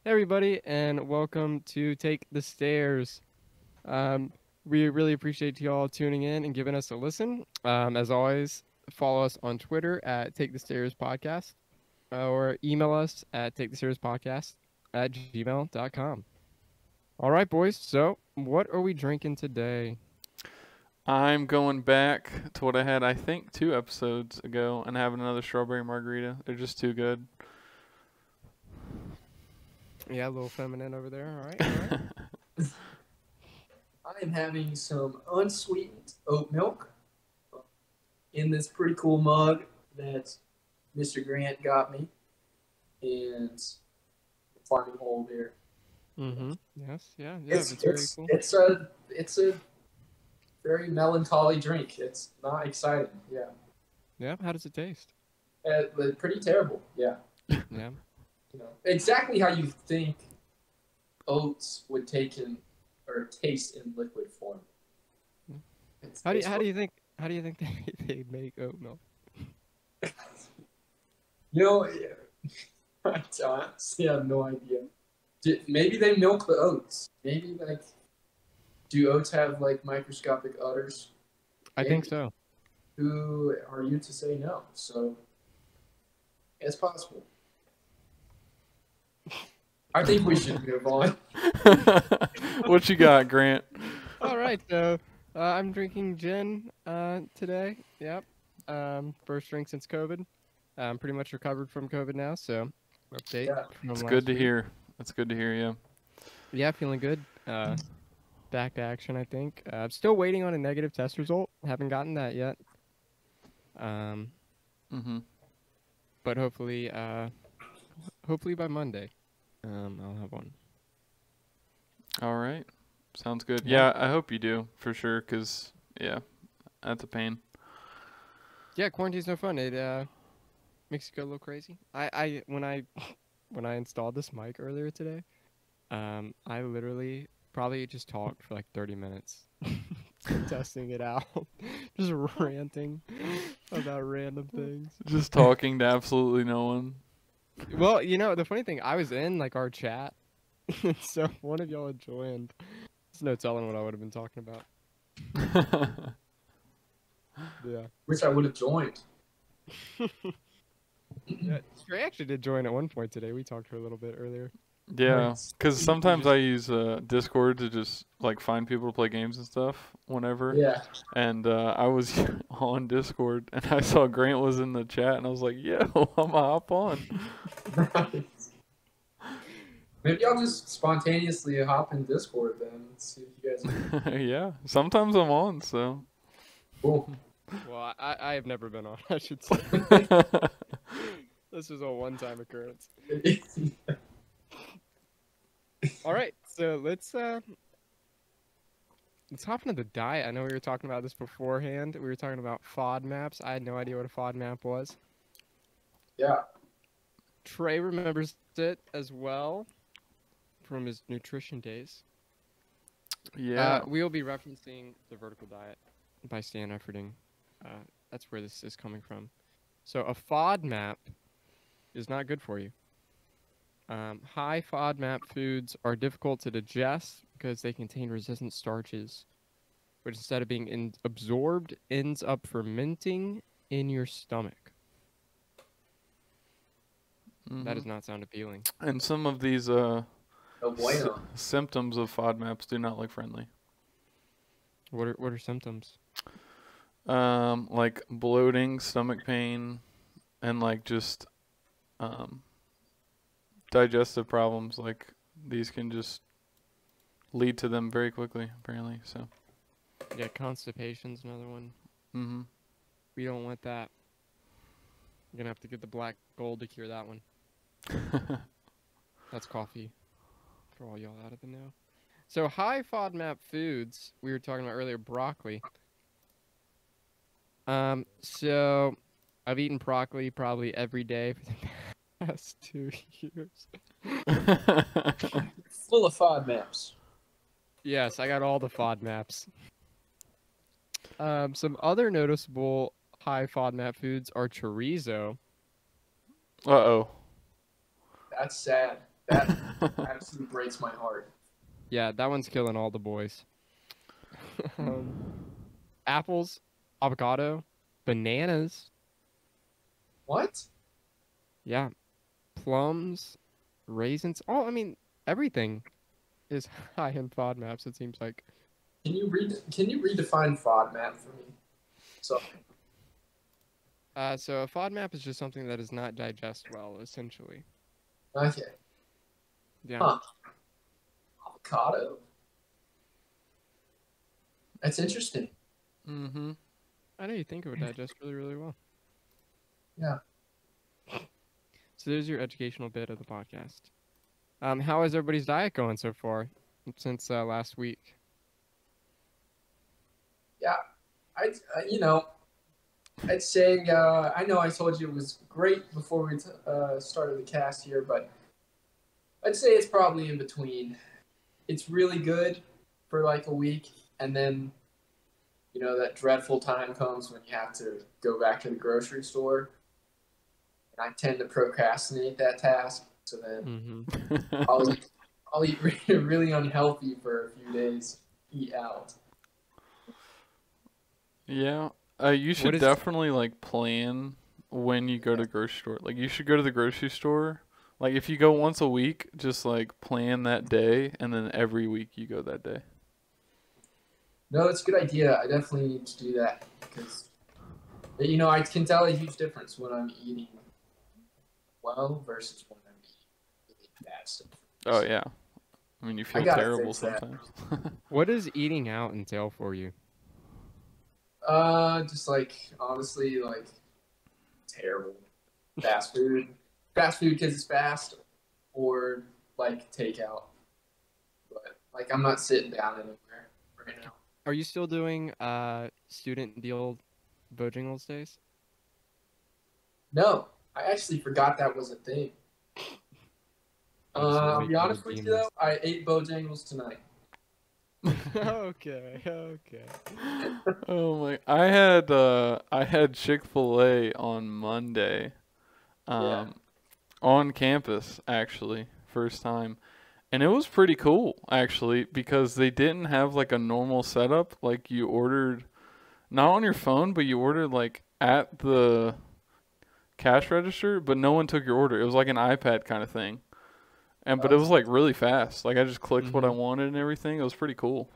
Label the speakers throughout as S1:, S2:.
S1: Hey everybody, and welcome to Take the Stairs. We really appreciate you all tuning in and giving us a listen. As always, follow us on Twitter at Take the Stairs Podcast, or email us at takethestairspodcast@gmail.com. All right, boys. So, what are we drinking today?
S2: I'm going back to what I had, I think, 2 episodes ago and having another strawberry margarita. They're just too good.
S1: Yeah, a little feminine over there. All right, all right.
S3: I am having some unsweetened oat milk in this pretty cool mug that Mr. Grant got me, and Farming Hole there.
S1: Mm-hmm. Yes, yeah.
S3: It's
S1: It's very
S3: it's
S1: cool.
S3: it's a very melancholy drink. It's not exciting. Yeah,
S1: Yeah. How does it taste?
S3: but pretty terrible. Yeah,
S1: Yeah.
S3: exactly how you think oats would take in or taste in liquid form.
S1: Hmm.
S3: It's,
S1: How do
S3: it's
S1: you, how do you think how do you think they make oat milk?
S3: You know, I honestly have no idea. Maybe they milk the oats. Maybe do oats have like microscopic udders?
S1: I
S3: Maybe.
S1: think so.
S3: Who are you to say no? So it's possible. I think we should move on.
S2: What you got, Grant?
S1: All right, so I'm drinking gin today. Yep. First drink since COVID. I'm pretty much recovered from COVID now, so update
S3: Yeah.
S1: from
S2: It's
S1: last
S2: good to
S1: week.
S2: hear. That's good to hear, yeah.
S1: Yeah, feeling good. Back to action, I think. I'm still waiting on a negative test result. Haven't gotten that yet. Um,
S2: Mm-hmm.
S1: but hopefully by Monday, I'll have one.
S2: All right. Sounds good.
S1: Yeah.
S2: Yeah, I hope you do, for sure, because, yeah, that's a pain.
S1: Yeah, quarantine's no fun. It makes you go a little crazy. I when I when I installed this mic earlier today, I literally probably just talked for like 30 minutes, testing it out, just ranting about random things.
S2: Just talking to absolutely no one.
S1: Well, the funny thing, I was in like our chat, and so if one of y'all had joined, there's no telling what I would have been talking about. Yeah.
S3: Wish I would have joined.
S1: Yeah, Trey actually did join at one point today. We talked for a little bit earlier.
S2: Yeah, because
S1: You
S2: sometimes
S1: just-
S2: I use Discord to just like find people to play games and stuff whenever.
S3: Yeah.
S2: And I was on Discord and I saw Grant was in the chat and I was like, "Yo, I'm gonna hop on."
S3: Maybe I'll just spontaneously hop in Discord then and see if you guys are
S2: Yeah, sometimes I'm on, so.
S3: cool.
S1: Well, I have never been on, I should say. This was a one-time occurrence. All right, so let's hop into the diet. I know we were talking about this beforehand. We were talking about FODMAPs. I had no idea what a FODMAP was.
S3: Yeah.
S1: Trey remembers it as well from his nutrition days.
S2: Yeah.
S1: We will be referencing the vertical diet by Stan Efferding. That's where this is coming from. So a FODMAP is not good for you. High FODMAP foods are difficult to digest because they contain resistant starches, which instead of being absorbed, ends up fermenting in your stomach. That does not sound appealing.
S2: And some of these
S3: No bueno.
S2: symptoms of FODMAPs do not look friendly.
S1: What are symptoms?
S2: Like bloating, stomach pain, and like just digestive problems. Like these can just lead to them very quickly, apparently. So.
S1: Yeah, constipation's another one.
S2: Mm-hmm.
S1: We don't want that. You're gonna have to get the black gold to cure that one. That's coffee for all y'all out of the know. So high FODMAP foods, we were talking about earlier, broccoli. So I've eaten broccoli probably every day for the past 2 years.
S3: Full of FODMAPs.
S1: Yes, I got all the FODMAPs. Some other noticeable high FODMAP foods are chorizo.
S2: Uh-oh.
S3: That's sad. That absolutely breaks my heart.
S1: Yeah, that one's killing all the boys. Apples, avocado, bananas.
S3: What?
S1: Yeah, plums, raisins. Oh, I mean, everything is high in FODMAPs, it seems like.
S3: Can you redefine FODMAP for me? So
S1: So a FODMAP is just something that does not digest well, essentially.
S3: okay.
S1: Yeah.
S3: Huh. Avocado. That's interesting.
S2: Mm-hmm.
S1: I know you think it would digest really, really well.
S3: Yeah.
S1: So there's your educational bit of the podcast. How is everybody's diet going so far since last week?
S3: Yeah. I'd say I know I told you it was great before we started the cast here, but I'd say it's probably in between. It's really good for like a week, and then that dreadful time comes when you have to go back to the grocery store, and I tend to procrastinate that task. So then I'll eat really unhealthy for a few days. Eat out.
S2: Yeah. You should definitely like plan when you go to the grocery store. Like you should go to the grocery store. Like if you go once a week, just like plan that day, and then every week you go that day.
S3: No, it's a good idea. I definitely need to do that because I can tell a huge difference when I'm eating well versus when I'm eating bad stuff.
S2: Oh yeah. I mean, you feel terrible sometimes.
S1: What does eating out entail for you?
S3: Just like honestly, like terrible fast food. Fast food because it's fast, or like takeout. But like I'm not sitting down anywhere right now.
S1: Are you still doing student deal Bojangles days?
S3: No, I actually forgot that was a thing. I'll be honest with you though, I ate Bojangles tonight.
S1: Okay.
S2: Oh my! I had Chick-fil-A on Monday, on campus actually, first time, and it was pretty cool actually because they didn't have like a normal setup. Like you ordered, not on your phone, but you ordered like at the cash register, but no one took your order. It was like an iPad kind of thing, but it was like really fast. Like I just clicked what I wanted and everything. It was pretty cool.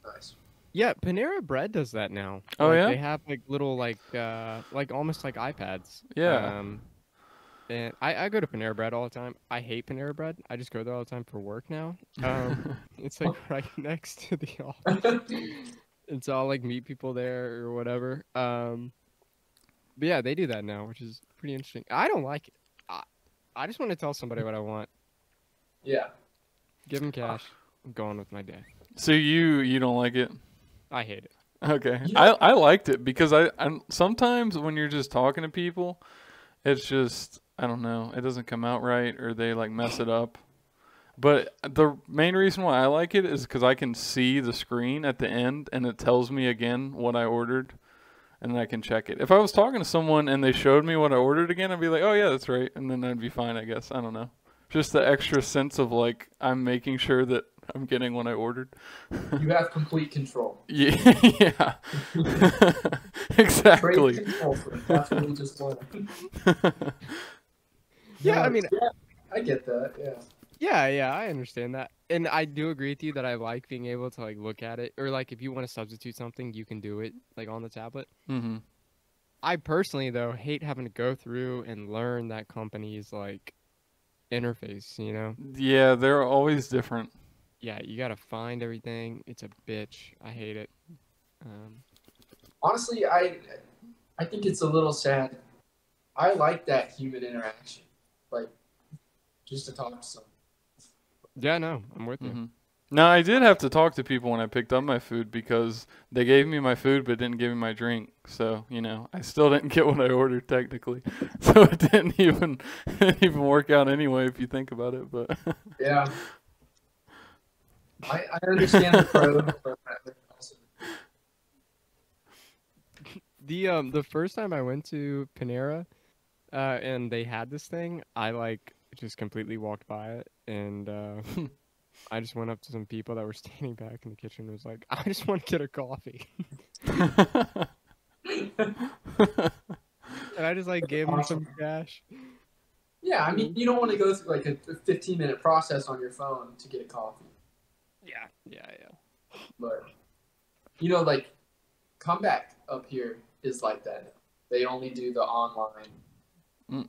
S3: Nice.
S1: Yeah, Panera Bread does that now.
S2: Oh yeah.
S1: They have like little like almost like iPads.
S2: Yeah.
S1: And I go to Panera Bread all the time. I hate Panera Bread. I just go there all the time for work now. It's like right next to the office. And so I'll like meet people there or whatever. But yeah, they do that now, which is pretty interesting. I don't like it. I just want to tell somebody what I want.
S3: Yeah.
S1: Give them cash. I'm going with my day.
S2: So you don't like it?
S1: I hate it.
S2: Okay. I liked it because I sometimes when you're just talking to people, it's just, I don't know, it doesn't come out right or they like mess it up. But the main reason why I like it is because I can see the screen at the end and it tells me again what I ordered and then I can check it. If I was talking to someone and they showed me what I ordered again, I'd be like, oh yeah, that's right. And then I'd be fine, I guess. I don't know. Just the extra sense of like I'm making sure that I'm getting what I ordered.
S3: You have complete control.
S2: Yeah. Exactly.
S3: Trade control. That's what we just learned.
S1: Yeah, I mean,
S3: I get that.
S1: Yeah, I understand that. And I do agree with you that I like being able to like look at it, or like if you want to substitute something, you can do it like on the tablet.
S2: Mm-hmm.
S1: I personally though hate having to go through and learn that company's like interface,
S2: Yeah, they're always different.
S1: Yeah, you gotta find everything. It's a bitch. I hate it.
S3: Honestly, I think it's a little sad. I like that human interaction, like just to talk to someone.
S1: Yeah, no, I'm with you.
S2: Now, I did have to talk to people when I picked up my food because they gave me my food but didn't give me my drink. So, I still didn't get what I ordered technically. So it didn't even work out anyway if you think about it. But
S3: yeah, I understand the pro.
S1: The first time I went to Panera, and they had this thing, I like just completely walked by it, and I just went up to some people that were standing back in the kitchen and was like, I just want to get a coffee. And I just like gave them some cash.
S3: Yeah, I mean, you don't want to go through like a 15-minute process on your phone to get a coffee.
S1: Yeah.
S3: But, you know, like, Comeback up here is like that. They only do the online.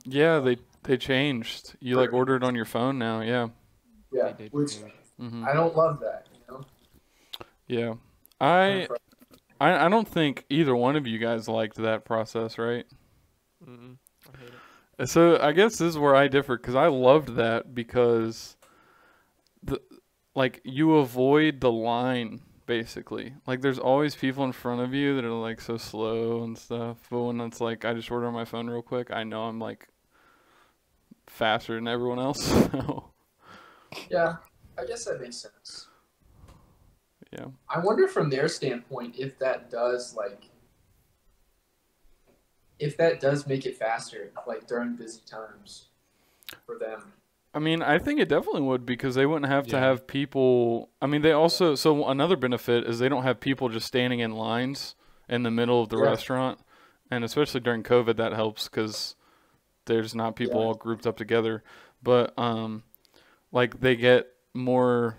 S2: Yeah, they changed. You like order it on your phone now. Yeah.
S3: Yeah,
S1: They did
S3: which
S1: change.
S3: I don't love that, you know?
S2: Yeah. I don't think either one of you guys liked that process, right?
S1: I hate it.
S2: So I guess this is where I differ because I loved that because you avoid the line basically. Like there's always people in front of you that are like so slow and stuff. But when it's like I just order on my phone real quick, I know I'm like faster than everyone else. So.
S3: Yeah, I guess that makes sense.
S2: Yeah.
S3: I wonder from their standpoint if that does make it faster, like during busy times for them.
S2: I mean, I think it definitely would because they wouldn't have to have people. I mean, they also, so another benefit is they don't have people just standing in lines in the middle of the restaurant. And especially during COVID, that helps because there's not people all grouped up together. But, like, they get more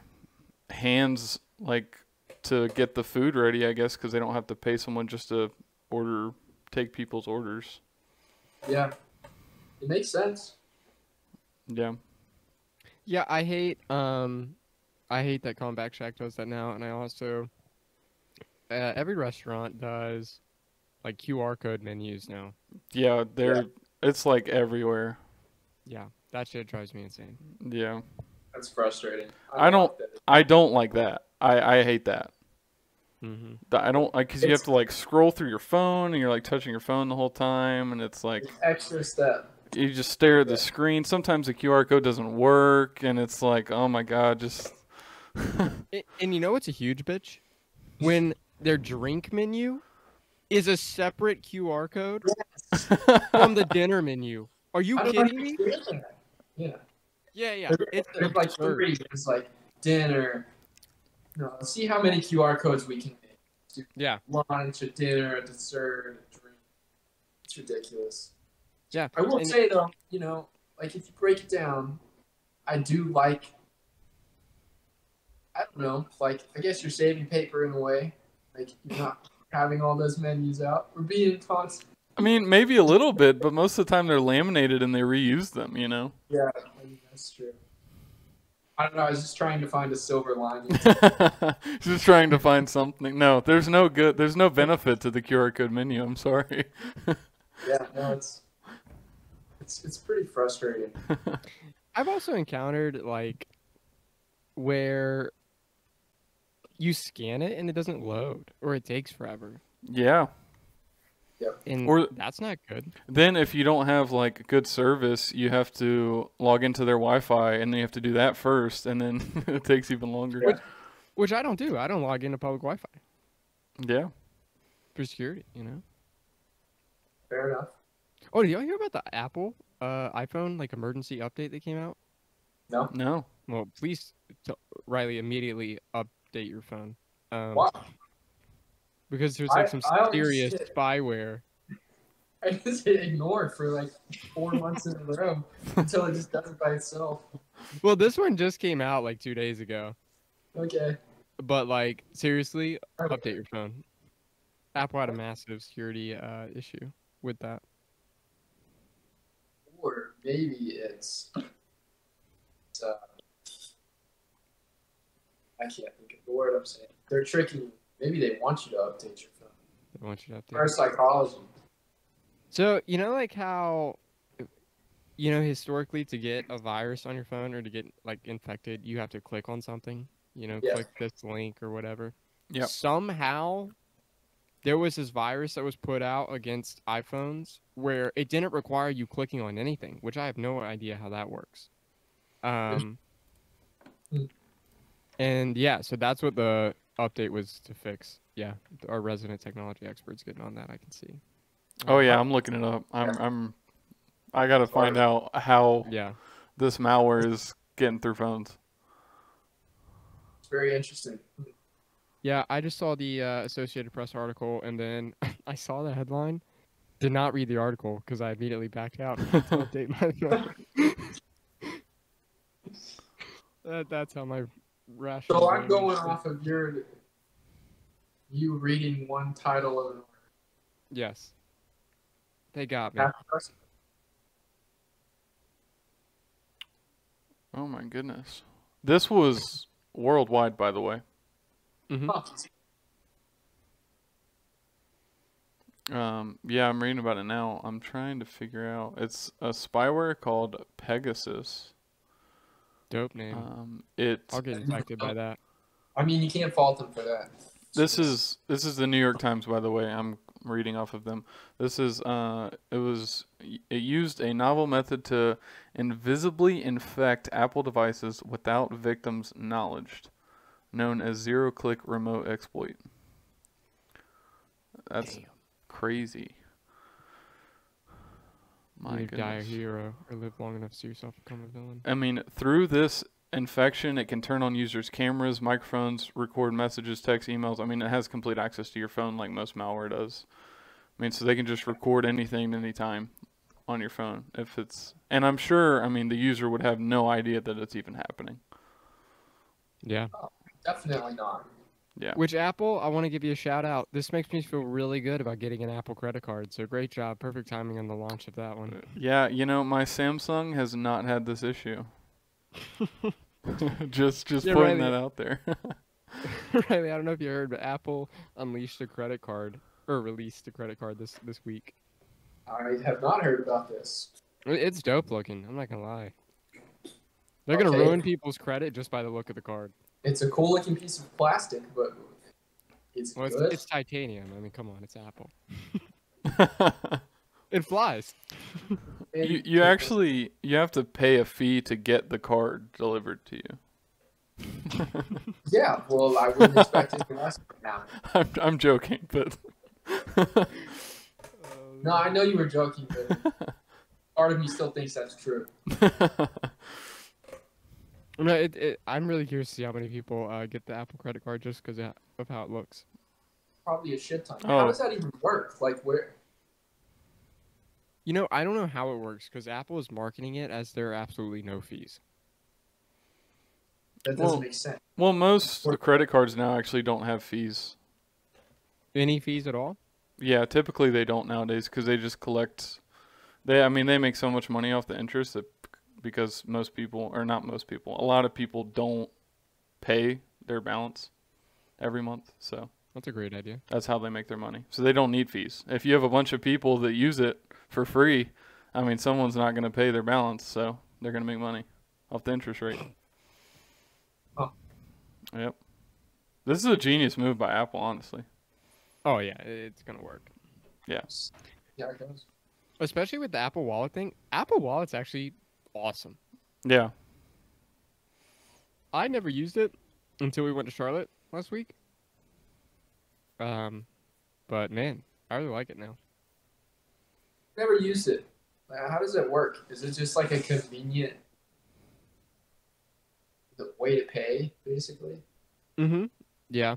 S2: hands, like, to get the food ready, I guess, because they don't have to pay someone just to take people's orders.
S3: Yeah, it makes sense.
S2: Yeah.
S1: Yeah, I hate that Comeback Shack does that now, and I also every restaurant does like QR code menus now.
S2: Yeah, it's like everywhere.
S1: Yeah, that shit drives me insane.
S2: Yeah.
S3: That's frustrating.
S2: I don't like that. I hate that.
S1: Mm-hmm.
S2: I don't like because you have to like scroll through your phone and you're like touching your phone the whole time, and it's like
S3: extra step.
S2: You just stare at the screen. Sometimes the QR code doesn't work, and it's like, oh my god, just.
S1: And you know what's a huge bitch? When their drink menu is a separate QR code from the dinner menu. Are you kidding me?
S3: Yeah.
S1: Yeah.
S3: It's like three. It's like dinner. No, see how many QR codes we can make.
S1: Yeah.
S3: Lunch, a dinner, a dessert, a drink. It's ridiculous.
S1: Yeah.
S3: I will say though, you know, like if you break it down, I do like. I don't know, like I guess you're saving paper in a way. Like you're not having all those menus out. We're being constant.
S2: I mean, maybe a little bit, but most of the time they're laminated and they reuse them, you know?
S3: Yeah, I mean, that's true. I don't know, I was just trying to find a silver lining.
S2: Just trying to find something. No, there's no benefit to the QR code menu, I'm sorry.
S3: Yeah, no, it's pretty frustrating.
S1: I've also encountered like where you scan it and it doesn't load or it takes forever.
S2: Yeah.
S3: Yep.
S1: And that's not good.
S2: Then if you don't have like good service, you have to log into their Wi-Fi and then you have to do that first, and then it takes even longer.
S1: Which I don't do. I don't log into public Wi-Fi.
S2: Yeah.
S1: For security, you know.
S3: Fair enough.
S1: Oh, did y'all hear about the Apple iPhone like emergency update that came out?
S2: No.
S1: Well, please, Riley, immediately update your phone.
S3: Wow.
S1: Because there's like some serious spyware.
S3: I just hit ignore for like 4 months in a row until it just does it by itself.
S1: Well, this one just came out like 2 days ago.
S3: Okay.
S1: But like seriously, update your phone. Apple had a massive security issue with that.
S3: Or maybe it's I can't think of the word I'm saying. They're tricking you. Maybe they want you to update your phone.
S1: They want you to update.
S3: Or psychology.
S1: So, you know, like how, you know, historically to get a virus on your phone or to get like infected, you have to click on something, you know, click this link or whatever.
S2: Yeah.
S1: Somehow there was this virus that was put out against iPhones where it didn't require you clicking on anything, which I have no idea how that works. And yeah, so that's what the update was to fix. Yeah, our resident technology expert's getting on that, I can see.
S2: Oh yeah, I'm looking it up. I gotta find out how this malware is getting through phones.
S3: It's very interesting.
S1: Yeah, I just saw the Associated Press article, and then I saw the headline. Did not read the article because I immediately backed out and had to update my phone. That's how my rational.
S3: So I'm
S1: brain
S3: going
S1: works.
S3: off of you reading one title of an article.
S1: Yes. They got me.
S2: Oh my goodness. This was worldwide, by the way.
S1: Mm-hmm.
S2: Yeah, I'm reading about it now. I'm trying to figure out. It's a spyware called Pegasus.
S1: Dope name.
S2: It.
S1: I'll get infected by that.
S3: I mean, you can't fault them for that.
S2: This is the New York Times, by the way. I'm reading off of them. This is it used a novel method to invisibly infect Apple devices without victims' knowledge, known as zero-click remote exploit. That's
S1: Damn.
S2: crazy. My
S1: You
S2: goodness.
S1: die a hero or live long enough to see yourself become a villain.
S2: I mean, through this infection, it can turn on users' cameras, microphones, record messages, text, emails. I mean, it has complete access to your phone like most malware does. I mean, so they can just record anything anytime on your phone if it's. And I'm sure, I mean, the user would have no idea that it's even happening.
S1: Yeah.
S3: Definitely not.
S2: Yeah.
S1: Which Apple, I want to give you a shout out. This makes me feel really good about getting an Apple credit card. So great job. Perfect timing on the launch of that one.
S2: Yeah, you know, my Samsung has not had this issue. just
S1: Yeah,
S2: putting
S1: Riley.
S2: that out there.
S1: Riley, I don't know if you heard, but Apple unleashed a credit card or released a credit card this week.
S3: I have not heard about this.
S1: It's dope looking. I'm not gonna lie. They're gonna
S3: Okay.
S1: ruin people's credit just by the look of the card.
S3: It's a cool looking piece of plastic, but it's
S1: Well,
S3: good.
S1: it's titanium. I mean, come on, it's Apple. It flies.
S2: you actually you have to pay a fee to get the card delivered to you.
S3: Yeah, well, I wouldn't expect it to last now.
S2: I'm joking, but
S3: No, I know you were joking, but part of me still thinks that's true.
S1: No, I'm really curious to see how many people get the Apple credit card just because of how it looks.
S3: Probably a shit ton.
S2: Oh.
S3: How does that even work? Like, where?
S1: You know, I don't know how it works because Apple is marketing it as there are absolutely no fees.
S3: That doesn't make sense.
S2: Well, most credit cards now actually don't have fees.
S1: Any fees at all?
S2: Yeah, typically they don't nowadays because they just collect. They make so much money off the interest that because most people, or not most people, a lot of people don't pay their balance every month. So
S1: That's a great idea.
S2: that's how they make their money. So they don't need fees. If you have a bunch of people that use it for free, I mean, someone's not going to pay their balance, so they're going to make money off the interest rate.
S3: Oh.
S2: Yep. This is a genius move by Apple, honestly.
S1: Oh yeah, it's gonna work.
S2: Yeah.
S3: Yeah, it goes.
S1: Especially with the Apple Wallet thing. Apple Wallet's actually awesome.
S2: Yeah.
S1: I never used it until we went to Charlotte last week. But man, I really like it now.
S3: Never used it. How does it work? Is it just like a convenient way to pay, basically?
S1: Mm-hmm. Yeah.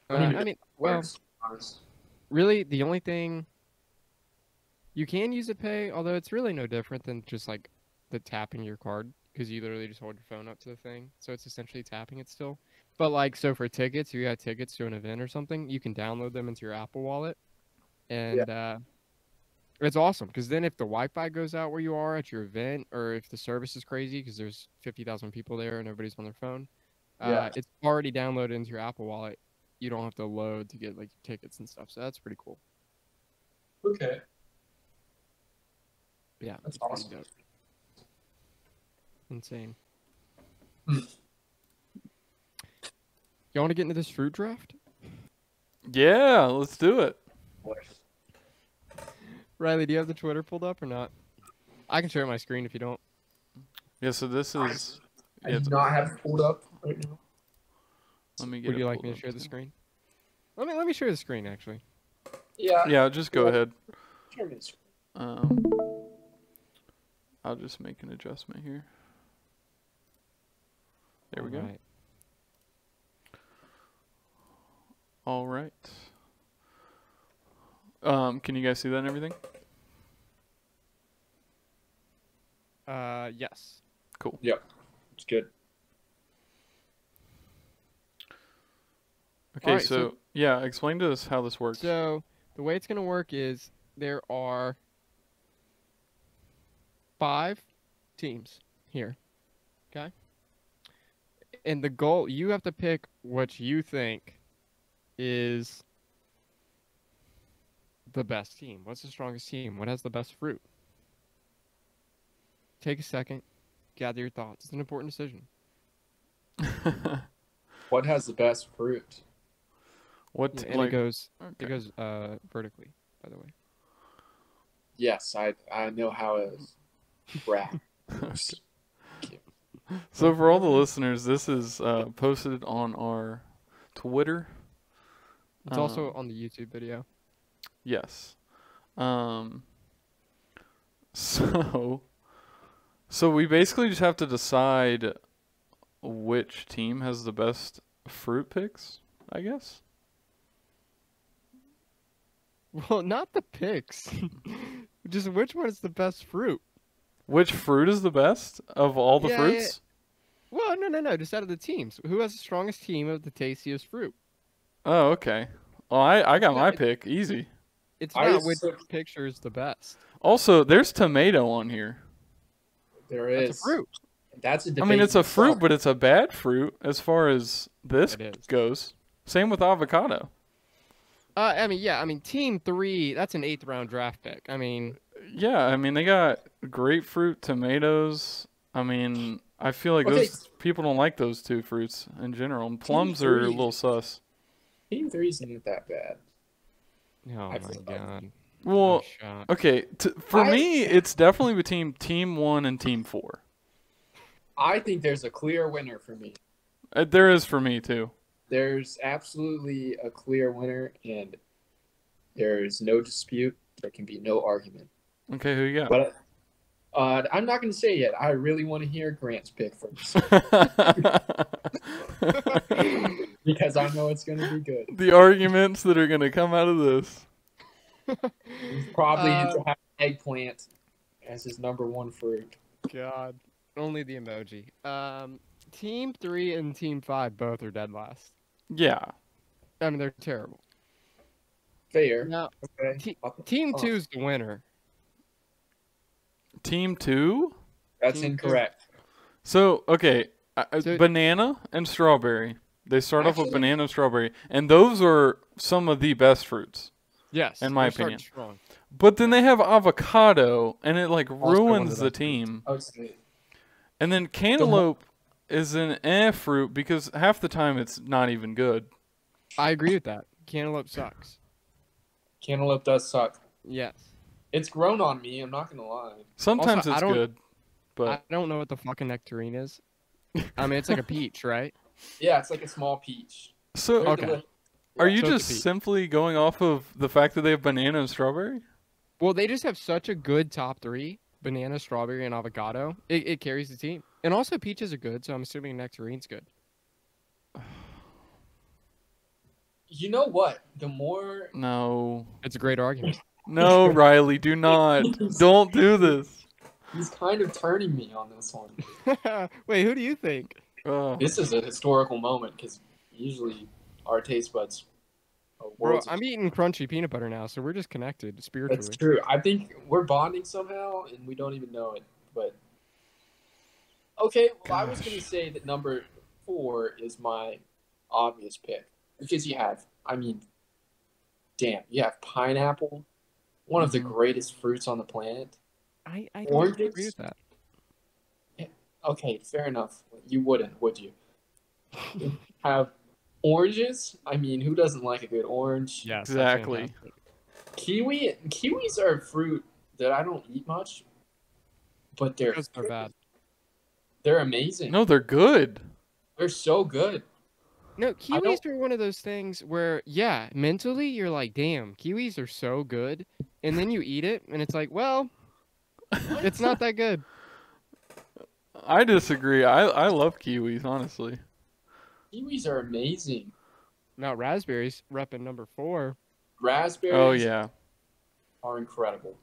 S1: I mean, well, really, the only thing you can use it pay, although it's really no different than just like the tapping your card because you literally just hold your phone up to the thing, so it's essentially tapping it still. But like, so for tickets, if you got tickets to an event or something, you can download them into your Apple Wallet, and it's awesome because then if the Wi-Fi goes out where you are at your event, or if the service is crazy because there's 50,000 people there and everybody's on their phone, it's already downloaded into your Apple Wallet. You don't have to load to get like tickets and stuff, so that's pretty cool.
S3: Okay.
S1: Yeah,
S3: That's
S1: it's pretty
S3: awesome.
S1: dope. Insane.
S3: Hmm.
S1: You want to get into this fruit draft?
S2: Yeah, let's do it.
S1: Riley, do you have the Twitter pulled up or not? I can share my screen if you don't.
S2: Yeah, so this is.
S3: I
S2: Yeah,
S3: do not have it pulled up right now.
S2: let me get
S1: Would
S2: it
S1: you like
S2: pulled
S1: me to
S2: up
S1: share the
S2: too.
S1: screen? Let me share the screen actually.
S3: Yeah.
S2: Yeah, just go ahead.
S3: Share my screen.
S2: I'll just make an adjustment here. There we go.
S1: Alright.
S2: All right. Can you guys see that and everything?
S1: Yes.
S2: Cool.
S3: Yep. It's good.
S2: Okay,
S1: Alright,
S2: so yeah, explain to us how this works.
S1: So the way it's gonna work is there are 5 teams here. Okay. And the goal, you have to pick what you think is the best team. What's the strongest team? What has the best fruit? Take a second, gather your thoughts. It's an important decision.
S3: What has the best fruit?
S2: What
S1: Yeah, and
S2: like
S1: it goes
S2: okay.
S1: vertically, by the way.
S3: Yes, I know how it wraps.
S2: So for all the listeners, this is posted on our Twitter.
S1: It's also on the YouTube video.
S2: Yes. So we basically just have to decide which team has the best fruit picks, I guess.
S1: Well, not the picks. Just which one is the best fruit?
S2: Which fruit is the best of all the
S1: Yeah,
S2: fruits?
S1: Well, no. Just out of the teams, who has the strongest team of the tastiest fruit?
S2: Oh, okay. Well, I got
S1: No,
S2: my pick. Easy.
S1: It's
S3: I
S1: not which
S3: took-
S1: picture is the best.
S2: Also, there's tomato on here.
S3: There is.
S1: That's a fruit.
S3: That's a debate.
S2: I mean, it's a fruit,
S3: itself.
S2: but it's a bad fruit as far as this
S1: It is.
S2: goes. Same with avocado.
S1: I mean, team 3. That's an 8th round draft pick. I mean,
S2: Yeah, I mean, they got grapefruit, tomatoes. I mean, I feel like
S3: Okay.
S2: those people don't like those two fruits in general. And plums are a
S3: three.
S2: little sus.
S3: Team 3 isn't that bad.
S1: oh
S3: I
S1: my
S3: feel-
S1: god.
S2: Well,
S1: I'm shocked.
S2: okay, for
S3: I-
S2: me, it's definitely between Team 1 and Team 4.
S3: I think there's a clear winner for me.
S2: There is for me, too.
S3: There's absolutely a clear winner, and there's no dispute. There can be no argument.
S2: Okay, who you got?
S3: But I'm not going to say yet. I really want to hear Grant's pick first because I know it's going to be good.
S2: The arguments that are going to come out of this.
S3: He's probably into having eggplant as his number 1 fruit.
S1: God. Only the emoji. Team 3 and team 5 both are dead last.
S2: Yeah.
S1: I mean, they're terrible.
S3: Fair.
S1: Now,
S3: Okay.
S1: team 2 is the winner.
S2: Team 2?
S3: That's
S1: Team
S3: incorrect.
S2: So, okay,
S1: So-
S2: banana and strawberry. They start off with
S3: Actually-
S2: banana and strawberry, and those are some of the best fruits.
S1: Yes.
S2: In my
S1: they're starting
S2: opinion.
S1: Strong.
S2: But then they have avocado, and it like
S1: one of
S2: ruins
S1: the
S2: the
S1: best fruits.
S2: team.
S3: Okay.
S2: And then cantaloupe is an fruit because half the time it's not even good.
S1: I agree with that. Cantaloupe sucks.
S3: Cantaloupe does suck.
S1: Yes.
S3: It's grown on me. I'm not going to lie.
S2: Sometimes
S1: Also, I
S2: it's
S1: don't-
S2: good,
S1: I
S2: but
S1: don't know what the fucking nectarine is. I mean, it's like a peach, right?
S3: Yeah, it's like a small peach.
S2: so
S3: Very
S1: Okay.
S3: delicious.
S2: are you
S1: So it's a
S2: just
S1: peach.
S2: simply going off of the fact that they have banana and strawberry?
S1: Well, they just have such a good top 3: banana, strawberry, and avocado. It carries the team. And also, peaches are good, so I'm assuming nectarine's good.
S3: You know what? The more
S2: No.
S1: It's a great argument.
S2: No, Riley, do not. Don't do this.
S3: he's kind of turning me on this one.
S1: Wait, who do you think?
S3: This is a historical moment because usually our taste buds are
S1: Bro,
S3: worlds.
S1: I'm eating crunchy peanut butter now, so we're just connected spiritually.
S3: That's true. I think we're bonding somehow, and we don't even know it. But okay, well, I was going to
S2: Gosh.
S3: say that number 4 is my obvious pick because you have, I mean, damn, you have pineapple, one of the
S2: Mhm.
S3: greatest fruits on the planet.
S1: I don't
S3: Oranges?
S1: agree with that.
S3: Okay, fair enough. You wouldn't, would you? Have oranges. I mean, who doesn't like a good orange?
S1: Yes,
S2: Exactly.
S3: Kiwis are a fruit that I don't eat much, but they're
S1: Because they're bad.
S3: they're amazing.
S2: No, they're good.
S3: They're so good.
S1: No,
S3: I don't-
S1: kiwis are one of those things where, yeah, mentally you're like, damn, kiwis are so good. And then you eat it, and it's like, well, it's not that good.
S2: I disagree. I love kiwis, honestly.
S3: Kiwis are amazing.
S1: Now raspberries repping number 4.
S3: Raspberries
S2: Oh yeah.
S3: are incredible.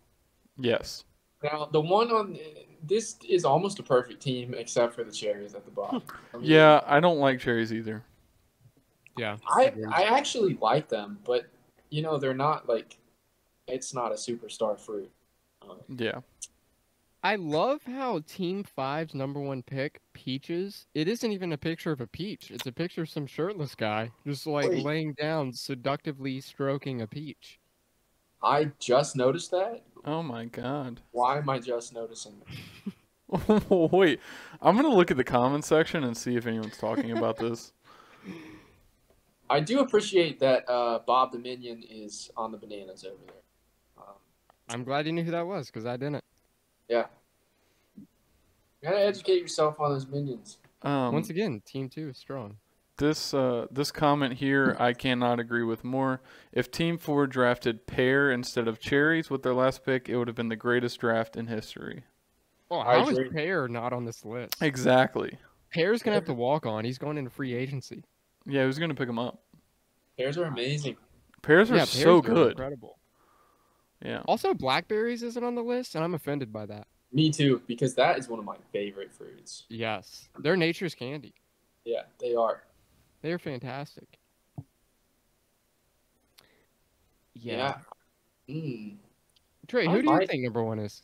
S2: Yes.
S3: Now, the one on this is almost a perfect team except for the cherries at the bottom. I mean,
S2: Yeah, I don't like cherries either.
S1: Yeah.
S3: I actually like them, but they're not like it's not a superstar fruit.
S2: Yeah.
S1: I love how Team 5's number 1 pick, Peaches, it isn't even a picture of a peach. It's a picture of some shirtless guy just like
S3: Wait.
S1: laying down, seductively stroking a peach.
S3: I just noticed that.
S2: Oh my god.
S3: Why am I just noticing that?
S2: Wait, I'm gonna look at the comment section and see if anyone's talking about this.
S3: I do appreciate that Bob the Minion is on the bananas over there.
S1: I'm glad you knew who that was because I didn't.
S3: Yeah. You gotta educate yourself on those minions.
S1: Once again, Team 2 is strong.
S2: This comment here I cannot agree with more. If Team 4 drafted pear instead of cherries with their last pick, it would have been the greatest draft in history.
S1: Oh,
S3: I
S1: how is
S3: agree.
S1: Pear not on this list?
S2: Exactly.
S1: Pear's gonna have to walk on. He's going into free agency.
S2: Yeah, who's gonna pick them up?
S3: Pears are amazing.
S2: Pears are
S1: Yeah,
S2: so
S1: Pears are
S2: good.
S1: incredible.
S2: Yeah.
S1: Also, blackberries isn't on the list, and I'm offended by that.
S3: Me too, because that is one of my favorite fruits.
S1: Yes, they're nature's candy.
S3: Yeah, they are.
S1: They're fantastic.
S3: Yeah. Mm.
S1: Trey,
S3: I
S1: who do you
S3: like-
S1: think number 1 is?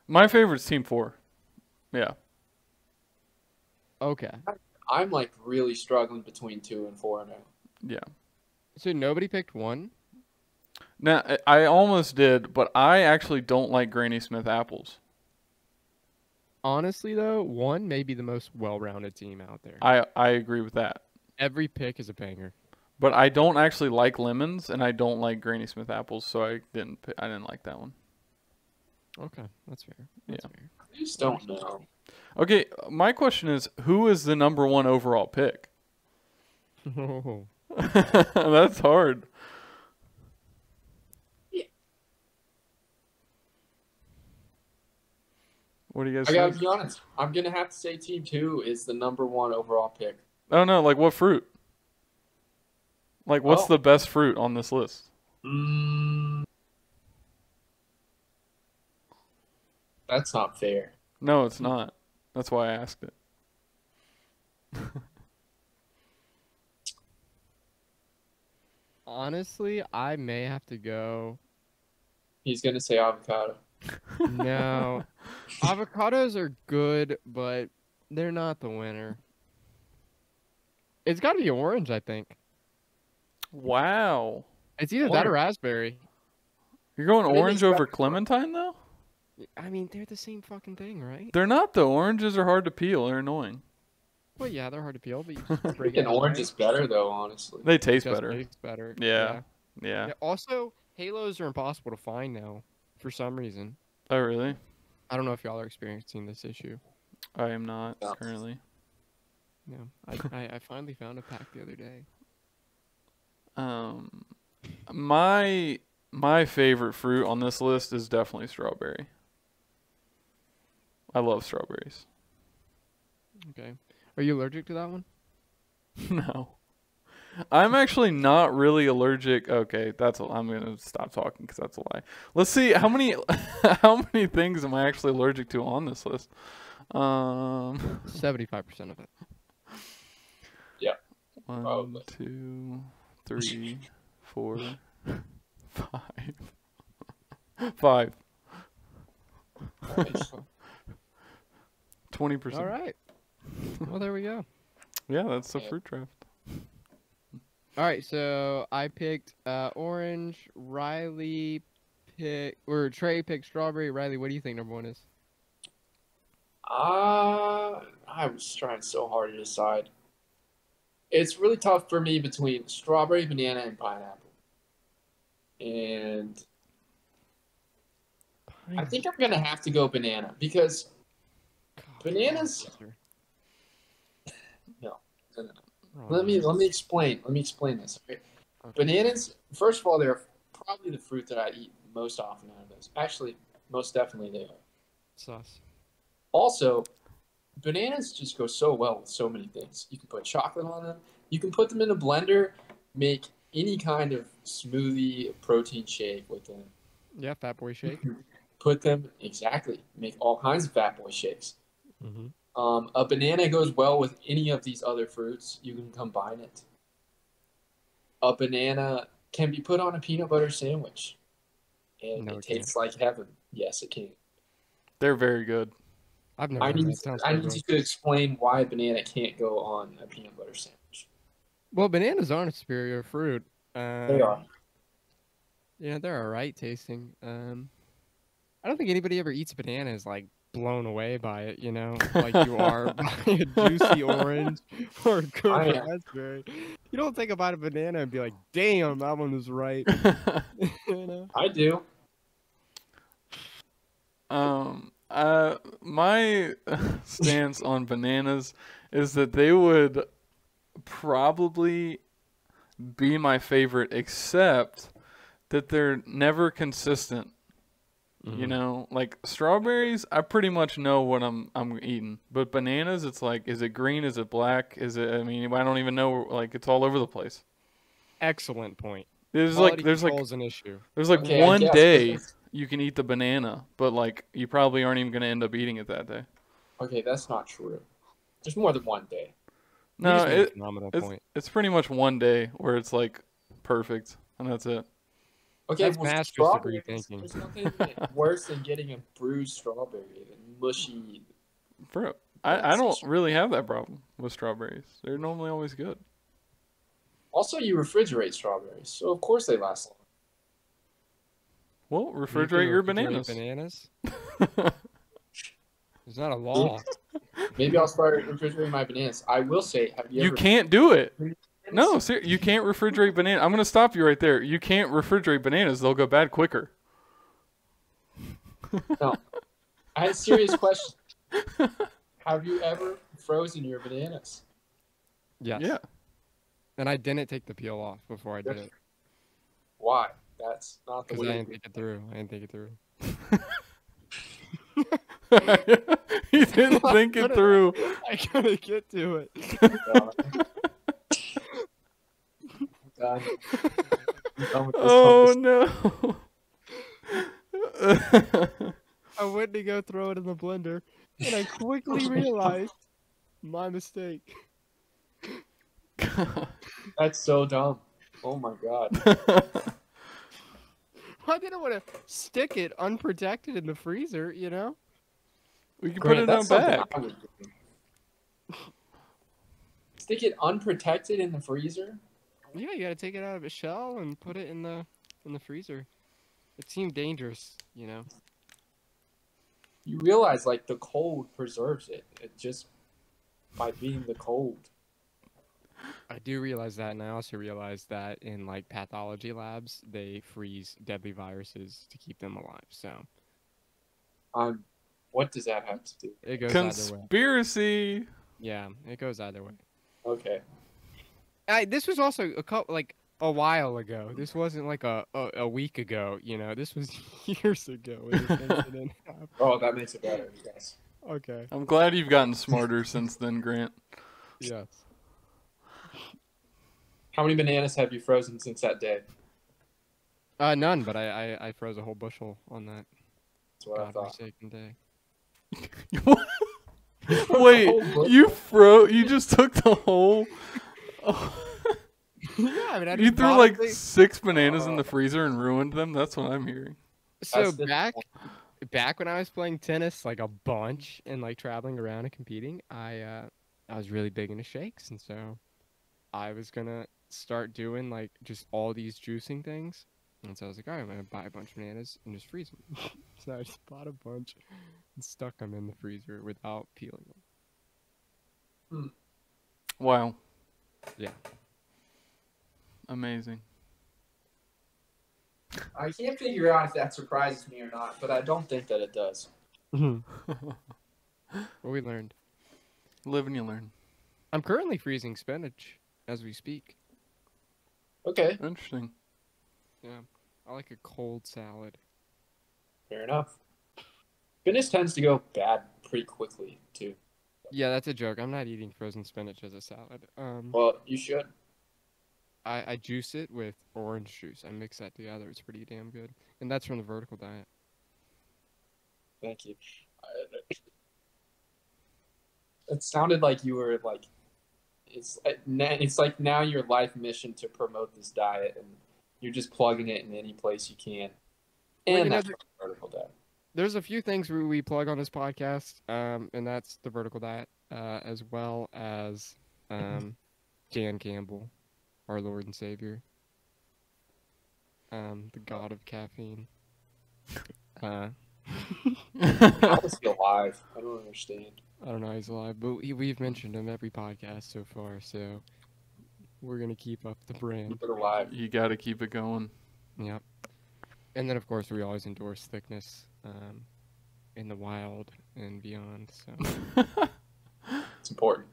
S2: My favorite's Team 4. Yeah.
S1: Okay.
S3: I'm like really struggling between 2 and 4 now.
S2: Yeah.
S1: So nobody picked 1?
S2: Now, I almost did, but I actually don't like Granny Smith apples.
S1: Honestly, though, 1 may be the most well-rounded team out there.
S2: I agree with that.
S1: Every pick is a banger.
S2: But I don't actually like lemons, and I don't like Granny Smith apples, so I didn't like that one.
S1: Okay, that's fair. That's fair.
S3: I just don't know.
S2: Okay, my question is, who is the number 1 overall pick?
S1: Oh.
S2: That's hard. What do you guys
S3: I gotta
S2: think?
S3: be honest. I'm gonna have to say Team 2 is the number 1 overall pick.
S2: I don't know, like what fruit? Like what's
S3: Oh.
S2: the best fruit on this list?
S3: That's not fair.
S2: No, it's not. That's why I asked it.
S1: Honestly, I may have to go.
S3: He's gonna say avocado.
S1: No. Avocados are good, but they're not the winner. It's got to be orange, I think.
S2: Wow.
S1: It's either that or raspberry.
S2: You're going
S3: What did
S2: orange
S3: these
S2: over
S3: guys-
S2: clementine though?
S1: I mean, they're the same fucking thing, right?
S2: They're not though. Oranges are hard to peel. They're annoying.
S1: Well, yeah, they're hard to peel, but you just break
S3: Freaking
S1: it
S3: orange
S1: down.
S3: is better though, honestly.
S2: They
S1: It
S2: taste
S1: just
S2: better.
S1: tastes better.
S2: Yeah. Yeah.
S1: Yeah, also, halos are impossible to find now for some reason.
S2: Oh really?
S1: I don't know if y'all are experiencing this issue.
S2: I am not
S3: No.
S2: currently.
S1: No, I finally found a pack the other day.
S2: My favorite fruit on this list is definitely strawberry. I love strawberries.
S1: Okay, are you allergic to that one?
S2: No. I'm actually not really allergic. Okay, I'm gonna stop talking because that's a lie. Let's see how many how many things am I actually allergic to on this list.
S1: 75% of it.
S3: Yeah.
S2: 1,
S3: Probably.
S2: 2, 3, 4, 5. 5.
S3: Nice.
S2: 20%.
S1: All right. Well, there we go.
S2: Yeah, that's the
S3: Yeah.
S2: fruit draft.
S1: All right, so I picked orange. Riley Trey picked strawberry. Riley, what do you think number 1 is?
S3: I was trying so hard to decide. It's really tough for me between strawberry, banana, and pineapple. And I think I'm gonna have to go banana because bananas. No. Let me explain. Let me explain this. Okay?
S1: Okay.
S3: Bananas. First of all, they're probably the fruit that I eat most often out of those. Actually, most definitely they are.
S1: Sus.
S3: Also, Bananas just go so well with so many things. You can put chocolate on them. You can put them in a blender, make any kind of smoothie, protein shake with them.
S1: Yeah, Fat Boy
S3: You
S1: Shake.
S3: can put them exactly. Make all kinds of Fat Boy shakes.
S1: Mm-hmm.
S3: A banana goes well with any of these other fruits. You can combine it. A banana can be put on a peanut butter sandwich, and
S1: No,
S3: it
S1: it can't.
S3: tastes like heaven. Yes, it can.
S2: They're very good.
S1: I've never had that. Sounds
S3: I
S1: so
S3: need
S1: good.
S3: you to explain why a banana can't go on a peanut butter sandwich.
S1: Well, bananas aren't a superior fruit.
S3: They are.
S1: Yeah, they're alright tasting. I don't think anybody ever eats bananas like blown away by it, you know, like you are by a juicy orange or a good
S3: I am.
S1: raspberry. You don't take a bite of banana and be like, "Damn, that one was right." You know?
S3: I do.
S2: My stance on bananas is that they would probably be my favorite, except that they're never consistent. You know, like strawberries, I pretty much know what I'm eating. But bananas, it's like, is it green? Is it black? Is it? I mean, I don't even know. Like, it's all over the place.
S1: Excellent point.
S2: There's
S1: Quality
S2: like
S1: control is an issue.
S3: Okay, I
S2: one
S3: guess,
S2: day
S3: but
S2: you can eat the banana, but like you probably aren't even gonna end up eating it that day.
S3: okay, that's not true. There's more than one day.
S1: You
S2: No,
S1: just made a phenomenal
S2: it's
S1: point.
S2: it's pretty much one day where it's like perfect, and that's it.
S3: Okay,
S1: That's
S3: well,
S1: master's degree
S3: strawberries.
S1: thinking.
S3: There's nothing worse than getting a bruised strawberry than mushy.
S2: Bro, I don't really have that problem with strawberries. They're normally always good.
S3: Also, you refrigerate strawberries, so of course they last long.
S2: Well,
S1: You can
S2: refrigerate your
S1: refrigerate
S2: bananas.
S1: bananas? There's not a law.
S3: Maybe I'll start refrigerating my bananas. I will say, have you
S2: You
S3: ever?
S2: can't do it.
S3: Bananas?
S2: No, you can't refrigerate bananas. I'm gonna stop you right there. You can't refrigerate bananas; they'll go bad quicker.
S3: No. I had a serious question. Have you ever frozen your bananas?
S1: Yes.
S2: Yeah.
S1: And I didn't take the peel off before I did it
S3: Why? That's not the
S1: because I
S3: way.
S1: didn't think it through. I didn't think it through.
S2: He didn't think it through.
S1: I couldn't get to it.
S3: God. I'm done with this
S2: Oh
S3: conversation.
S2: no.
S1: I went to go throw it in the blender, and I quickly realized my mistake.
S3: That's so dumb. Oh my god.
S1: I didn't want to stick it unprotected in the freezer, you know?
S2: We can put
S3: Grant,
S2: it
S3: that's
S2: on
S3: something
S2: back.
S3: I would do. Stick it unprotected in the freezer?
S1: Yeah, you gotta take it out of its shell and put it in the freezer. It seemed dangerous, you know?
S3: You realize, like, the cold preserves it. It just, by being the cold.
S1: I do realize that, and I also realize that in, like, pathology labs, they freeze deadly viruses to keep them alive, so...
S3: What does that have to do?
S1: It goes either way.
S2: Conspiracy.
S1: Yeah, it goes either way.
S3: Okay.
S1: This was also a while ago. This wasn't like a week ago, you know. This was years ago when this incident happened.
S3: Oh, that makes it better, yes.
S1: Okay.
S2: I'm glad you've gotten smarter since then, Grant.
S1: Yes.
S3: How many bananas have you frozen since that day?
S1: None, but I froze a whole bushel on that
S3: That's what I thought.
S1: godforsaken day.
S2: Wait,
S3: whole
S2: you just took the whole.
S1: Yeah, I mean, I
S2: You
S1: just
S2: threw like
S1: bodily-
S2: 6 bananas in the freezer and ruined them? That's what I'm hearing.
S1: So
S3: That's
S1: back when I was playing tennis, like a bunch and like traveling around and competing, I was really big into shakes, and so I was gonna start doing like just all these juicing things. And so I was like, all right, I'm gonna buy a bunch of bananas and just freeze them. So I just bought a bunch and stuck them in the freezer without peeling them.
S2: Wow.
S1: Yeah.
S2: Amazing.
S3: I can't figure out if that surprises me or not, but I don't think that it does.
S1: What we learned.
S2: Live and you learn.
S1: I'm currently freezing spinach as we speak.
S3: Okay,
S2: Interesting.
S1: Yeah, I like a cold salad.
S3: fair enough. Spinach tends to go bad pretty quickly, too.
S1: Yeah, that's a joke. I'm not eating frozen spinach as a salad.
S3: Well, you should.
S1: I juice it with orange juice. I mix that together. It's pretty damn good. And that's from the vertical diet.
S3: Thank you. It sounded like you were like, it's like now your life mission to promote this diet, and you're just plugging it in any place you can.
S1: Well,
S3: And
S1: you know,
S3: that's the vertical diet.
S1: there's a few things we plug on this podcast, and that's the vertical diet, as well as Dan Campbell, our Lord and Savior, the God of caffeine.
S3: How is he alive? I don't understand.
S1: I don't know, he's alive, but we've mentioned him every podcast so far, so we're gonna keep up the brand.
S3: Keep it alive.
S2: You got to keep it going.
S1: Yep. And then, of course, we always endorse thickness in the wild and beyond. So,
S3: It's important.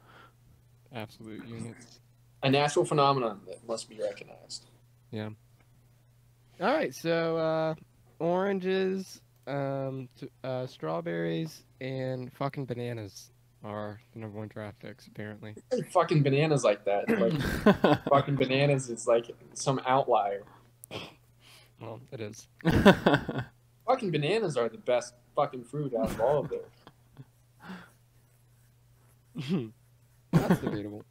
S1: absolute units.
S3: A natural phenomenon that must be recognized.
S1: Yeah. All right. So, oranges, strawberries, and fucking bananas are the #1 draft picks, apparently.
S3: Fucking bananas like that. Like fucking bananas is like some outlier.
S1: Well, it is.
S3: Fucking bananas are the best fucking fruit out of all of them.
S1: That's debatable.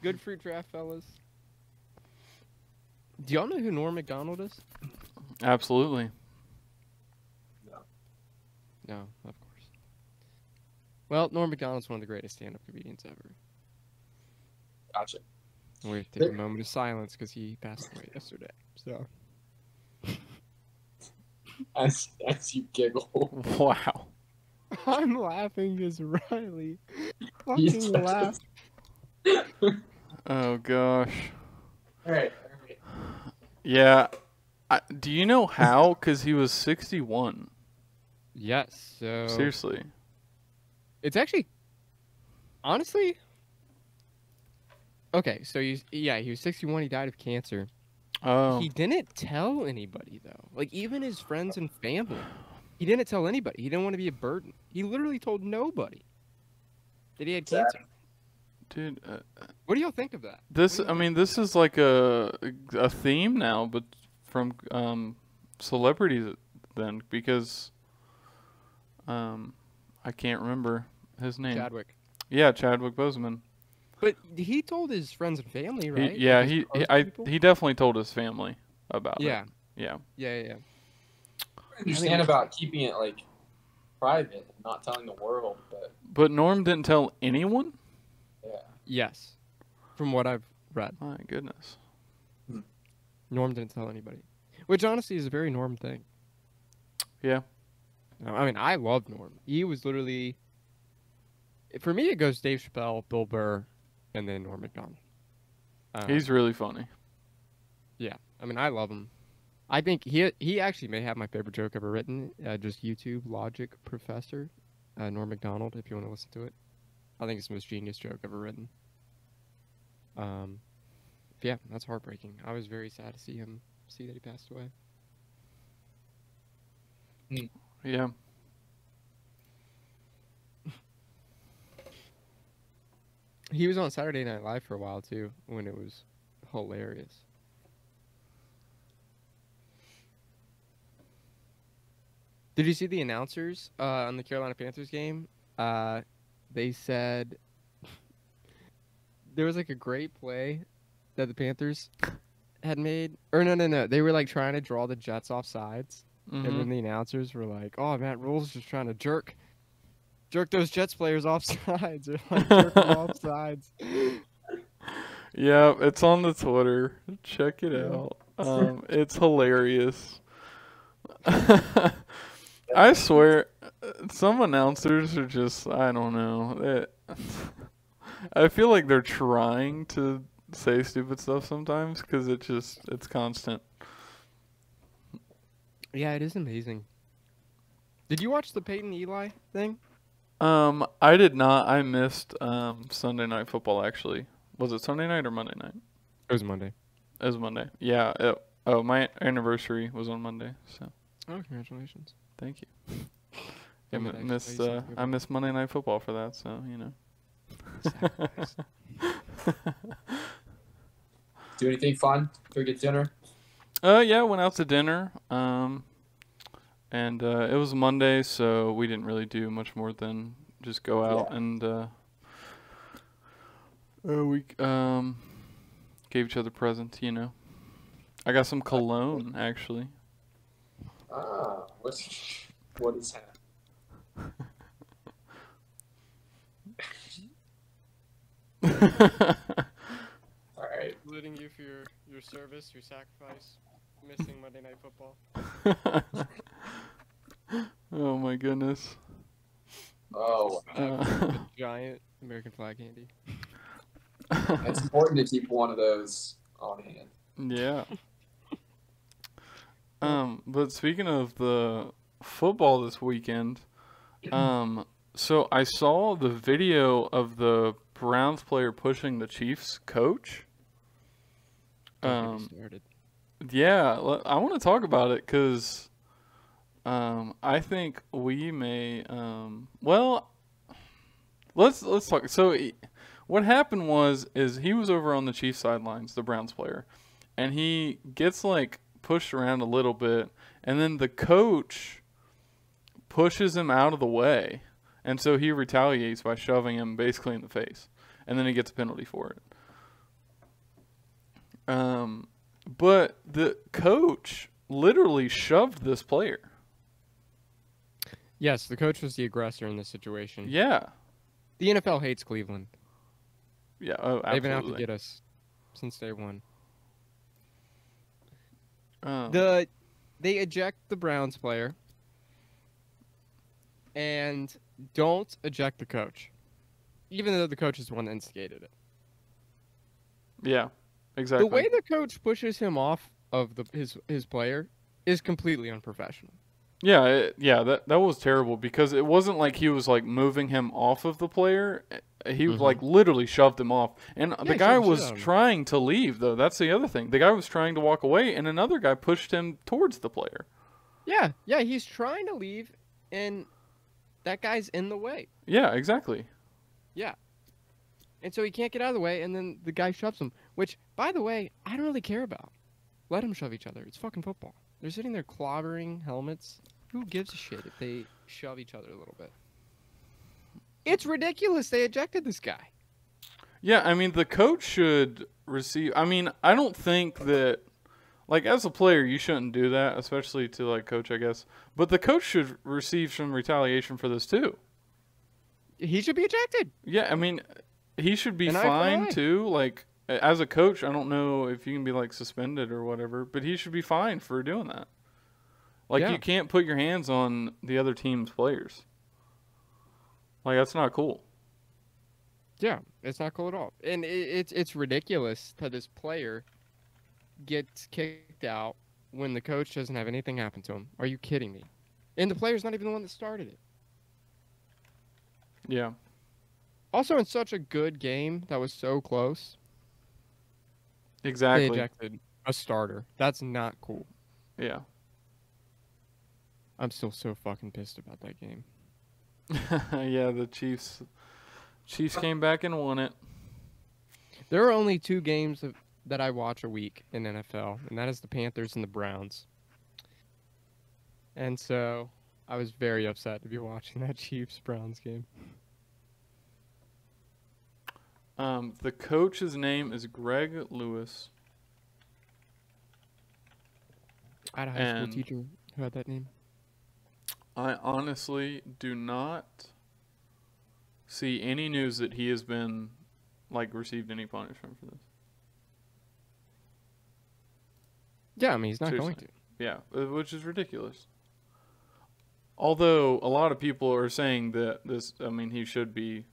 S1: Good fruit draft, fellas. Do y'all know who Norm Macdonald is?
S2: Absolutely.
S1: No, of course. Well, Norm Macdonald's one of the greatest stand-up comedians ever.
S3: Gotcha.
S1: We have to take a moment of silence because he passed away yesterday. So.
S3: As you giggle.
S2: Wow.
S1: I'm laughing because Riley
S3: He's
S1: fucking laughed.
S2: Oh gosh.
S3: All right.
S2: Yeah. Do you know how? Because he was 61.
S1: Yes, so
S2: Seriously.
S1: it's actually honestly okay. So he was 61. He died of cancer.
S2: Oh.
S1: He didn't tell anybody though. Like even his friends and family, he didn't tell anybody. He didn't want to be a burden. He literally told nobody that he had cancer.
S2: Dude,
S1: What do y'all think of that?
S2: this.
S1: What do
S2: I
S1: you
S2: mean, this is like a theme now, but from celebrities then, because I can't remember his name.
S1: Chadwick.
S2: Yeah, Chadwick Boseman.
S1: But he told his friends and family, right?
S2: He definitely told his family about
S1: Yeah.
S2: it. Yeah.
S1: Yeah.
S3: I understand about keeping it like private and not telling the world,
S2: But Norm didn't tell anyone?
S3: yeah.
S1: Yes. From what I've read.
S2: My goodness.
S1: Norm didn't tell anybody. Which honestly is a very Norm thing.
S2: Yeah.
S1: I mean, I love Norm. He was literally... For me, it goes Dave Chappelle, Bill Burr, and then Norm Macdonald.
S2: He's really funny.
S1: Yeah. I mean, I love him. I think he actually may have my favorite joke ever written. Just YouTube logic professor, Norm Macdonald, if you want to listen to it. I think it's the most genius joke ever written. Yeah, that's heartbreaking. I was very sad to see that he passed away.
S2: Yeah.
S1: He was on Saturday Night Live for a while too, when it was hilarious. Did you see the announcers on the Carolina Panthers game? They said there was like a great play that the Panthers had made. Or no. They were like trying to draw the Jets off sides. And then the announcers were like, "Oh, Matt Rule's just trying to jerk those Jets players off sides." Or like jerk them off sides.
S2: Yeah, it's on the Twitter. Check it out. It's hilarious. I swear, some announcers are just, I don't know. I feel like they're trying to say stupid stuff sometimes because it's constant.
S1: Yeah, it is amazing. Did you watch the Peyton Eli thing?
S2: I did not. I missed Sunday Night Football, actually. Was it Sunday night or Monday night?
S1: It was Monday.
S2: It was Monday. Yeah. My anniversary was on Monday, so.
S1: Oh, congratulations.
S2: Thank you. Yeah,
S1: They would actually
S2: missed.
S1: tell you something
S2: I
S1: about
S2: missed Monday Night Football for that, so you know.
S1: sacrifice.
S3: Do anything fun? Go get dinner?
S2: Yeah, went out to dinner. And it was Monday, so we didn't really do much more than just go out
S3: Yeah.
S2: and we gave each other presents. You know, I got some cologne actually.
S3: Ah, what is happening? All right.
S1: Saluting you for your service, your sacrifice, missing Monday Night Football.
S2: Oh my goodness.
S3: Oh,
S1: A giant American flag handy.
S3: it's important to keep one of those on hand.
S2: Yeah. But speaking of the football this weekend, so I saw the video of the Browns player pushing the Chiefs coach.
S1: Don't get me started.
S2: Yeah, I want to talk about it because I think we may. Well, let's talk. So what happened is he was over on the Chiefs sidelines, the Browns player, and he gets like pushed around a little bit, and then the coach pushes him out of the way, and so he retaliates by shoving him basically in the face, and then he gets a penalty for it. But the coach literally shoved this player.
S1: Yes, the coach was the aggressor in this situation.
S2: Yeah.
S1: The NFL hates Cleveland.
S2: Yeah, oh, absolutely.
S1: They've been out to get us since day one.
S2: Um,
S1: They eject the Browns player and don't eject the coach, even though the coach is the one that instigated it.
S2: yeah, exactly.
S1: The way the coach pushes him off of his player is completely unprofessional.
S2: Yeah, that was terrible because it wasn't like he was like moving him off of the player. He like literally shoved him off, and the guy
S1: shoved the
S2: was
S1: shit out of him.
S2: trying to leave though. That's the other thing. The guy was trying to walk away, and another guy pushed him towards the player.
S1: Yeah, he's trying to leave, and that guy's in the way.
S2: Yeah, exactly.
S1: Yeah. And so he can't get out of the way, and then the guy shoves him, which, by the way, I don't really care about. Let them shove each other. It's fucking football. They're sitting there clobbering helmets. Who gives a shit if they shove each other a little bit? It's ridiculous. They ejected this guy.
S2: Yeah, I mean the coach should receive. I mean, I don't think that, like as a player, you shouldn't do that, especially to like coach, I guess. But the coach should receive some retaliation for this too.
S1: He should be ejected.
S2: Yeah, I mean, he should be
S1: An eye for an
S2: fined
S1: eye.
S2: too. Like as a coach, I don't know if you can be like suspended or whatever, but he should be fined for doing that. Like
S1: Yeah.
S2: you can't put your hands on the other team's players. Like that's not cool.
S1: Yeah, it's not cool at all. And it's ridiculous that this player gets kicked out when the coach doesn't have anything happen to him. Are you kidding me? And the player's not even the one that started it.
S2: Yeah.
S1: Also, in such a good game that was so close, they
S2: Exactly.
S1: ejected a starter. That's not cool.
S2: Yeah.
S1: I'm still so fucking pissed about that game.
S2: Yeah, the Chiefs came back and won it.
S1: There are only two games that I watch a week in NFL, and that is the Panthers and the Browns. And so I was very upset to be watching that Chiefs-Browns game.
S2: The coach's name is Greg Lewis.
S1: I had a high school
S2: And-
S1: teacher who had that name.
S2: I honestly do not see any news that he has been like received any punishment for this.
S1: Yeah, I mean, he's not going
S2: Seriously.
S1: to.
S2: Yeah, which is ridiculous. Although a lot of people are saying that this, I mean, he should be,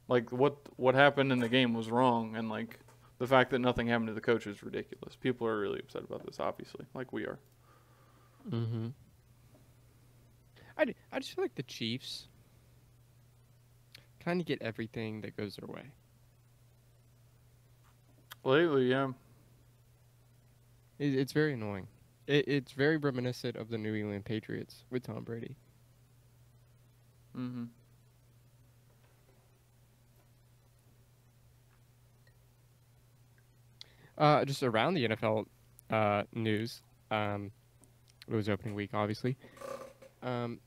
S2: like, what happened in the game was wrong, and like the fact that nothing happened to the coach is ridiculous. People are really upset about this, obviously, like we are.
S1: Mm-hmm. I just feel like the Chiefs kind of get everything that goes their way.
S2: Lately, yeah.
S1: It's very annoying. It's very reminiscent of the New England Patriots with Tom Brady.
S2: Mm-hmm.
S1: Just around the NFL news. It was opening week, obviously. Um,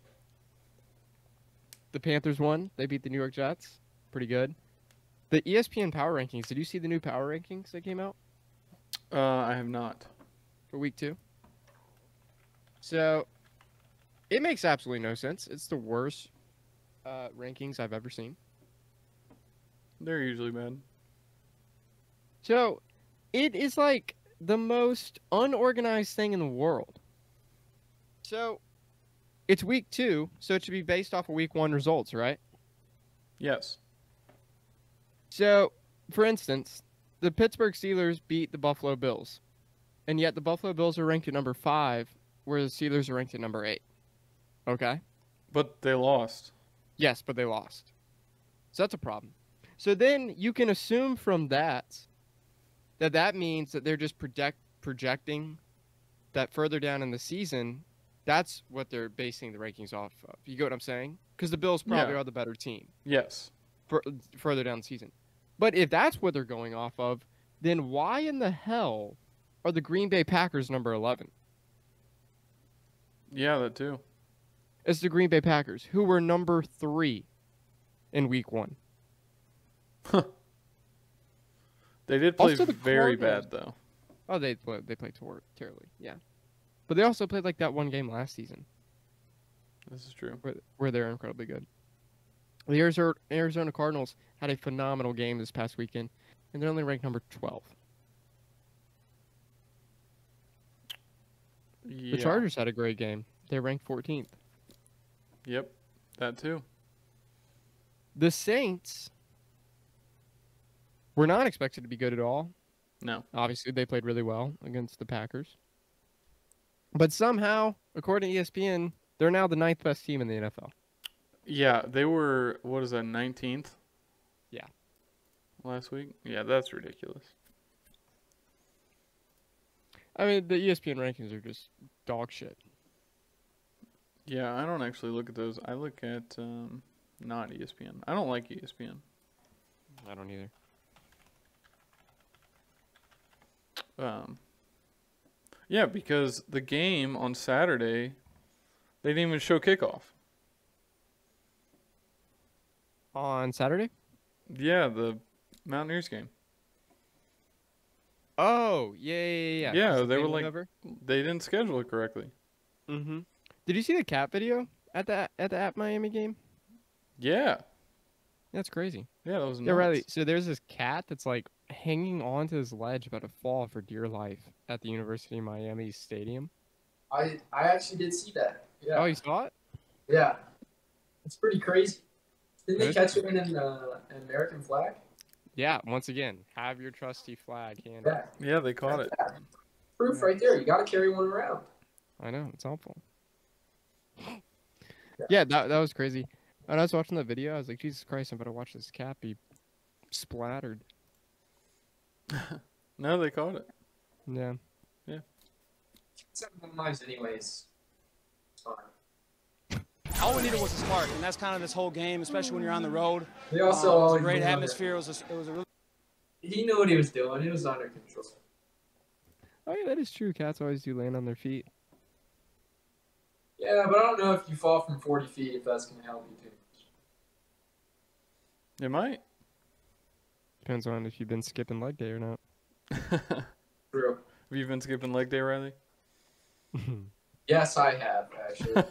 S1: the Panthers won. They beat the New York Jets. Pretty good. The ESPN Power Rankings. Did you see the new Power Rankings that came out
S2: I have not.
S1: for week 2? So it makes absolutely no sense. It's the worst rankings I've ever seen.
S2: They're usually bad.
S1: So it is like the most unorganized thing in the world. So it's week 2, so it should be based off of week 1 results, right?
S2: Yes.
S1: So, for instance, the Pittsburgh Steelers beat the Buffalo Bills, and yet the Buffalo Bills are ranked at number 5, where the Steelers are ranked at number 8. Okay?
S2: But they lost.
S1: Yes, but they lost. So that's a problem. So then you can assume from that that means that they're just projecting that further down in the season, that's what they're basing the rankings off of. You get what I'm saying? Because the Bills probably are the better team
S2: Yes.
S1: further down the season. But if that's what they're going off of, then why in the hell are the Green Bay Packers number 11?
S2: Yeah, that too.
S1: It's the Green Bay Packers, who were number 3 in week 1.
S2: They did play
S1: Also, the
S2: very
S1: Cardinals-
S2: bad, though.
S1: Oh, they played terribly, yeah. But they also played like that one game last season
S2: This is true.
S1: where they're incredibly good. The Arizona Cardinals had a phenomenal game this past weekend, and they're only ranked number 12.
S2: Yeah.
S1: The Chargers had a great game. They're ranked 14th.
S2: Yep. That too.
S1: The Saints were not expected to be good at all.
S2: No.
S1: Obviously, they played really well against the Packers. But somehow, according to ESPN, they're now the 9th best team in the NFL.
S2: Yeah, they were, what is that, 19th?
S1: Yeah.
S2: Last week? Yeah, that's ridiculous.
S1: I mean, the ESPN rankings are just dog shit.
S2: Yeah, I don't actually look at those. I look at not ESPN. I don't like ESPN.
S1: I don't either.
S2: Yeah, because the game on Saturday, they didn't even show kickoff.
S1: On Saturday?
S2: Yeah, the Mountaineers game.
S1: Oh, yeah.
S2: Yeah,
S1: 'Cause
S2: they
S1: the
S2: were
S1: game
S2: like,
S1: over?
S2: they didn't schedule it correctly.
S1: Mm-hmm. Did you see the cat video at the App Miami game?
S2: Yeah.
S1: That's crazy.
S2: Yeah, that was nuts.
S1: Yeah, Riley. So there's this cat that's like hanging onto this ledge about to fall for dear life at the University of Miami Stadium.
S3: I actually did see that. Yeah.
S1: Oh, you saw it?
S3: Yeah. It's pretty crazy. Didn't they
S1: It is
S3: catch him in an American flag?
S1: Yeah, once again, have your trusty flag handy.
S3: Yeah.
S2: Yeah, they caught it.
S3: Proof right there. You got to carry one around.
S1: I know, it's awful. Yeah, that was crazy. And I was watching that video, I was like, Jesus Christ, I'm about to watch this cat be splattered.
S2: No, they caught it.
S1: Yeah.
S3: It's not nice anyways. It's fine.
S4: All we needed was a spark, and that's kind of this whole game, especially when you're on the road.
S3: They also
S4: It was a
S3: always
S4: great
S3: knew under-
S4: atmosphere. It was a really
S3: He knew what he was doing. It was under control.
S1: Oh, yeah, that is true. Cats always do land on their feet.
S3: Yeah, but I don't know if you fall from 40 feet if that's going to help you too
S2: It might.
S1: Depends on if you've been skipping leg day or not.
S2: Have
S3: True.
S2: you been skipping leg day, Riley?
S3: Yes, I have, actually.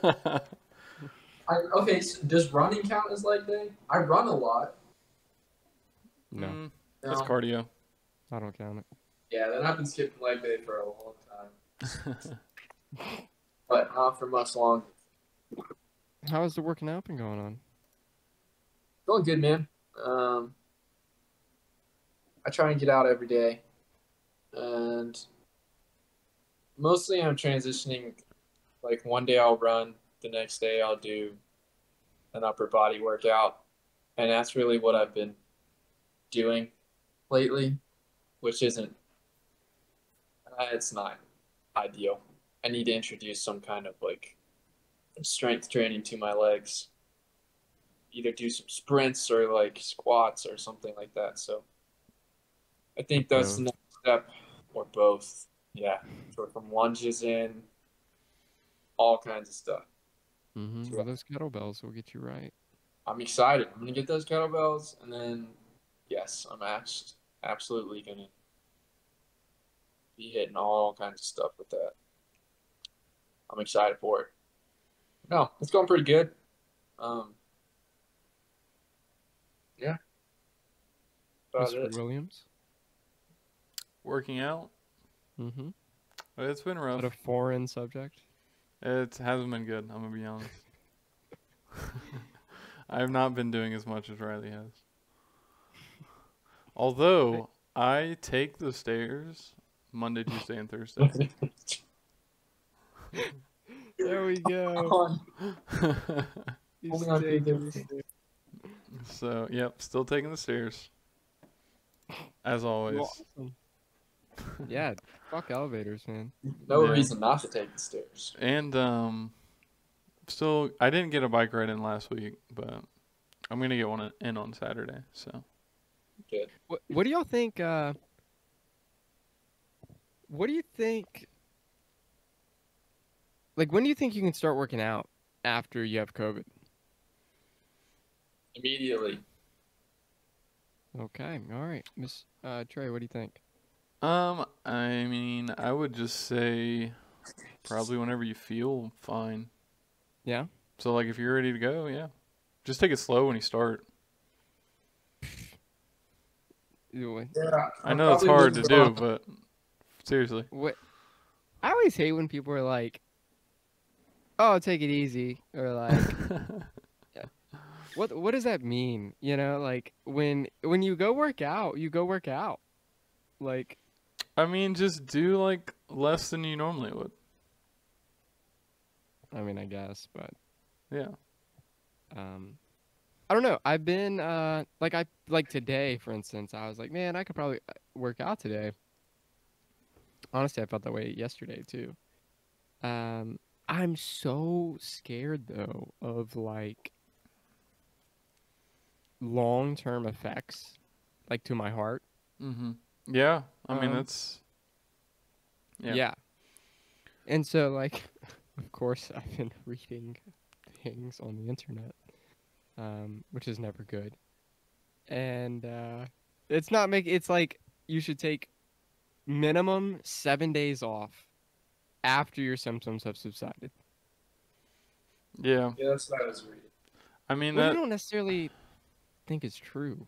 S3: Okay, so does running count as leg day? I run a lot.
S1: No,
S2: Mm,
S3: No.
S2: that's cardio.
S1: I don't count it.
S3: Yeah, then I've been skipping leg day for a long time. But not for much longer.
S1: How has the working out been going on?
S3: Going good, man. I try and get out every day. And mostly I'm transitioning. Like one day I'll run, the next day I'll do an upper body workout. And that's really what I've been doing lately, which isn't, it's not ideal. I need to introduce some kind of like strength training to my legs. either do some sprints or like squats or something like that. So I think that's the
S1: Both.
S3: next step, or both. Yeah, so from lunges in, all kinds of stuff.
S1: Mm-hmm.
S3: So
S1: Well, those kettlebells will get you right.
S3: I'm excited. I'm gonna get those kettlebells, and then yes, I'm absolutely gonna be hitting all kinds of stuff with that. I'm excited for it. No, it's going pretty good. Um, yeah, about
S1: Mr.
S3: it.
S1: Williams.
S2: Working out.
S1: Mm-hmm.
S2: It's been
S1: Is
S2: rough.
S1: that a foreign subject?
S2: It hasn't been good. I'm gonna be honest. I have not been doing as much as Riley has. Although I take the stairs Monday, Tuesday, and Thursday.
S1: There we go.
S3: On,
S1: He's
S3: only on
S1: taking
S3: Tuesday.
S1: the stairs.
S2: So, yep, still taking the stairs. As always.
S1: Awesome. Yeah, fuck elevators, man.
S3: No
S2: Yeah.
S3: reason not to take the stairs.
S2: And still, I didn't get a bike ride in last week, but I'm gonna get one in on Saturday. So
S3: Good.
S1: What do y'all think? What do you think? Like, when do you think you can start working out after you have COVID?
S3: Immediately.
S1: Okay, all right, Miss Trey, what do you think?
S2: I mean, I would just say probably whenever you feel fine.
S1: Yeah.
S2: So like, if you're ready to go, yeah, just take it slow when you start.
S1: You-
S3: Yeah,
S2: I know it's hard to do, but seriously.
S1: What? I always hate when people are like, "Oh, take it easy," or like, what does that mean? You know, like when you go work out, you go work out. Like,
S2: I mean, just do like less than you normally would.
S1: I mean, I guess, but
S2: Yeah.
S1: I don't know. I've been like today, for instance, I was like, man, I could probably work out today. Honestly, I felt that way yesterday too. I'm so scared though of like long-term effects, like to my heart.
S2: Mhm. Yeah. I mean,
S1: Um,
S2: that's. Yeah.
S1: Yeah. And so like, of course, I've been reading things on the internet, which is never good. And it's like you should take minimum 7 days off after your symptoms have subsided.
S2: Yeah.
S3: Yeah, that's what I was reading.
S2: I mean
S1: Well, you
S2: that.
S1: don't necessarily think it's true.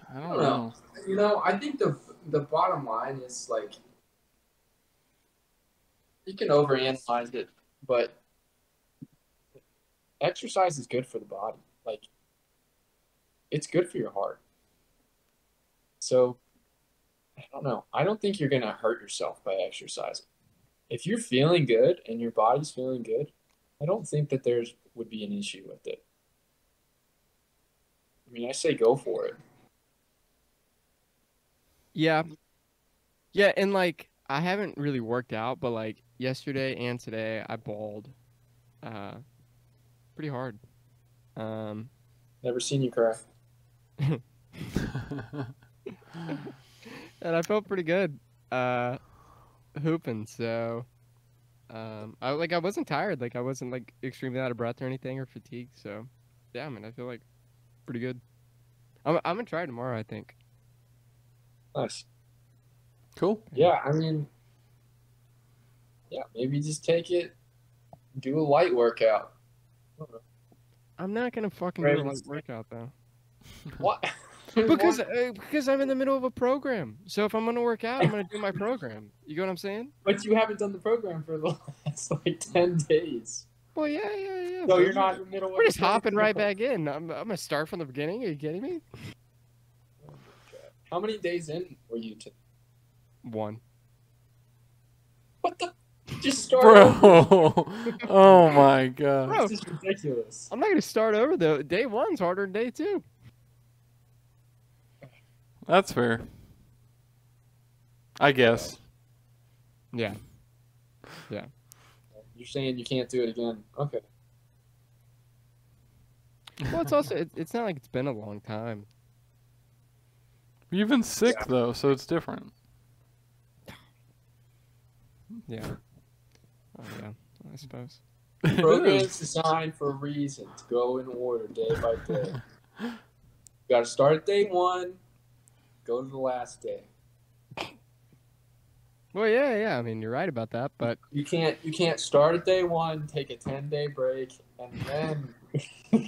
S2: I
S3: I
S2: don't
S3: don't know.
S2: know.
S3: You know, I think the bottom line is like you can overanalyze it, but exercise is good for the body. Like it's good for your heart. So I don't know. I don't think you're gonna hurt yourself by exercising. If you're feeling good and your body's feeling good, I don't think that there's would be an issue with it. I mean, I say go for it.
S1: Yeah. Yeah, and like I haven't really worked out, but like yesterday and today I bawled pretty hard.
S3: Never seen you cry.
S1: And I felt pretty good hooping, so I wasn't tired, like I wasn't like extremely out of breath or anything or fatigued, so yeah, man, I feel like pretty good. I'm gonna try tomorrow, I think.
S3: Nice.
S2: Cool.
S3: Yeah, I mean, yeah, maybe just take it, do a light workout. I don't know.
S1: I'm not gonna fucking do a light
S3: Ravens.
S1: workout though.
S3: What?
S1: Because I'm in the middle of a program. So if I'm gonna work out, I'm gonna do my program. You get what I'm saying?
S3: But you haven't done the program for the last like 10 days.
S1: Well, yeah.
S3: So
S1: but
S3: you're not in the middle of
S1: We're just
S3: the
S1: hopping right
S3: program.
S1: back in. I'm gonna start from the beginning. Are you kidding me?
S3: How many days in were you to?
S1: One.
S3: What the? Just start over.
S2: Bro. Oh my god.
S1: Bro,
S3: This is ridiculous.
S1: I'm not gonna start over though. Day one's harder than day two.
S2: That's fair. I guess.
S1: Yeah.
S3: You're saying you can't do it again. Okay.
S1: Well, it's also it's not like it's been a long time.
S2: You've been sick though, so it's different.
S1: Yeah. Oh yeah, I suppose.
S2: It
S3: Program's
S2: is.
S3: designed for a reason to go in order day by day. You got to start at day 1, go to the last day.
S1: Well, yeah. I mean, you're right about that, but
S3: You can't start at day 1, take a 10-day break, and then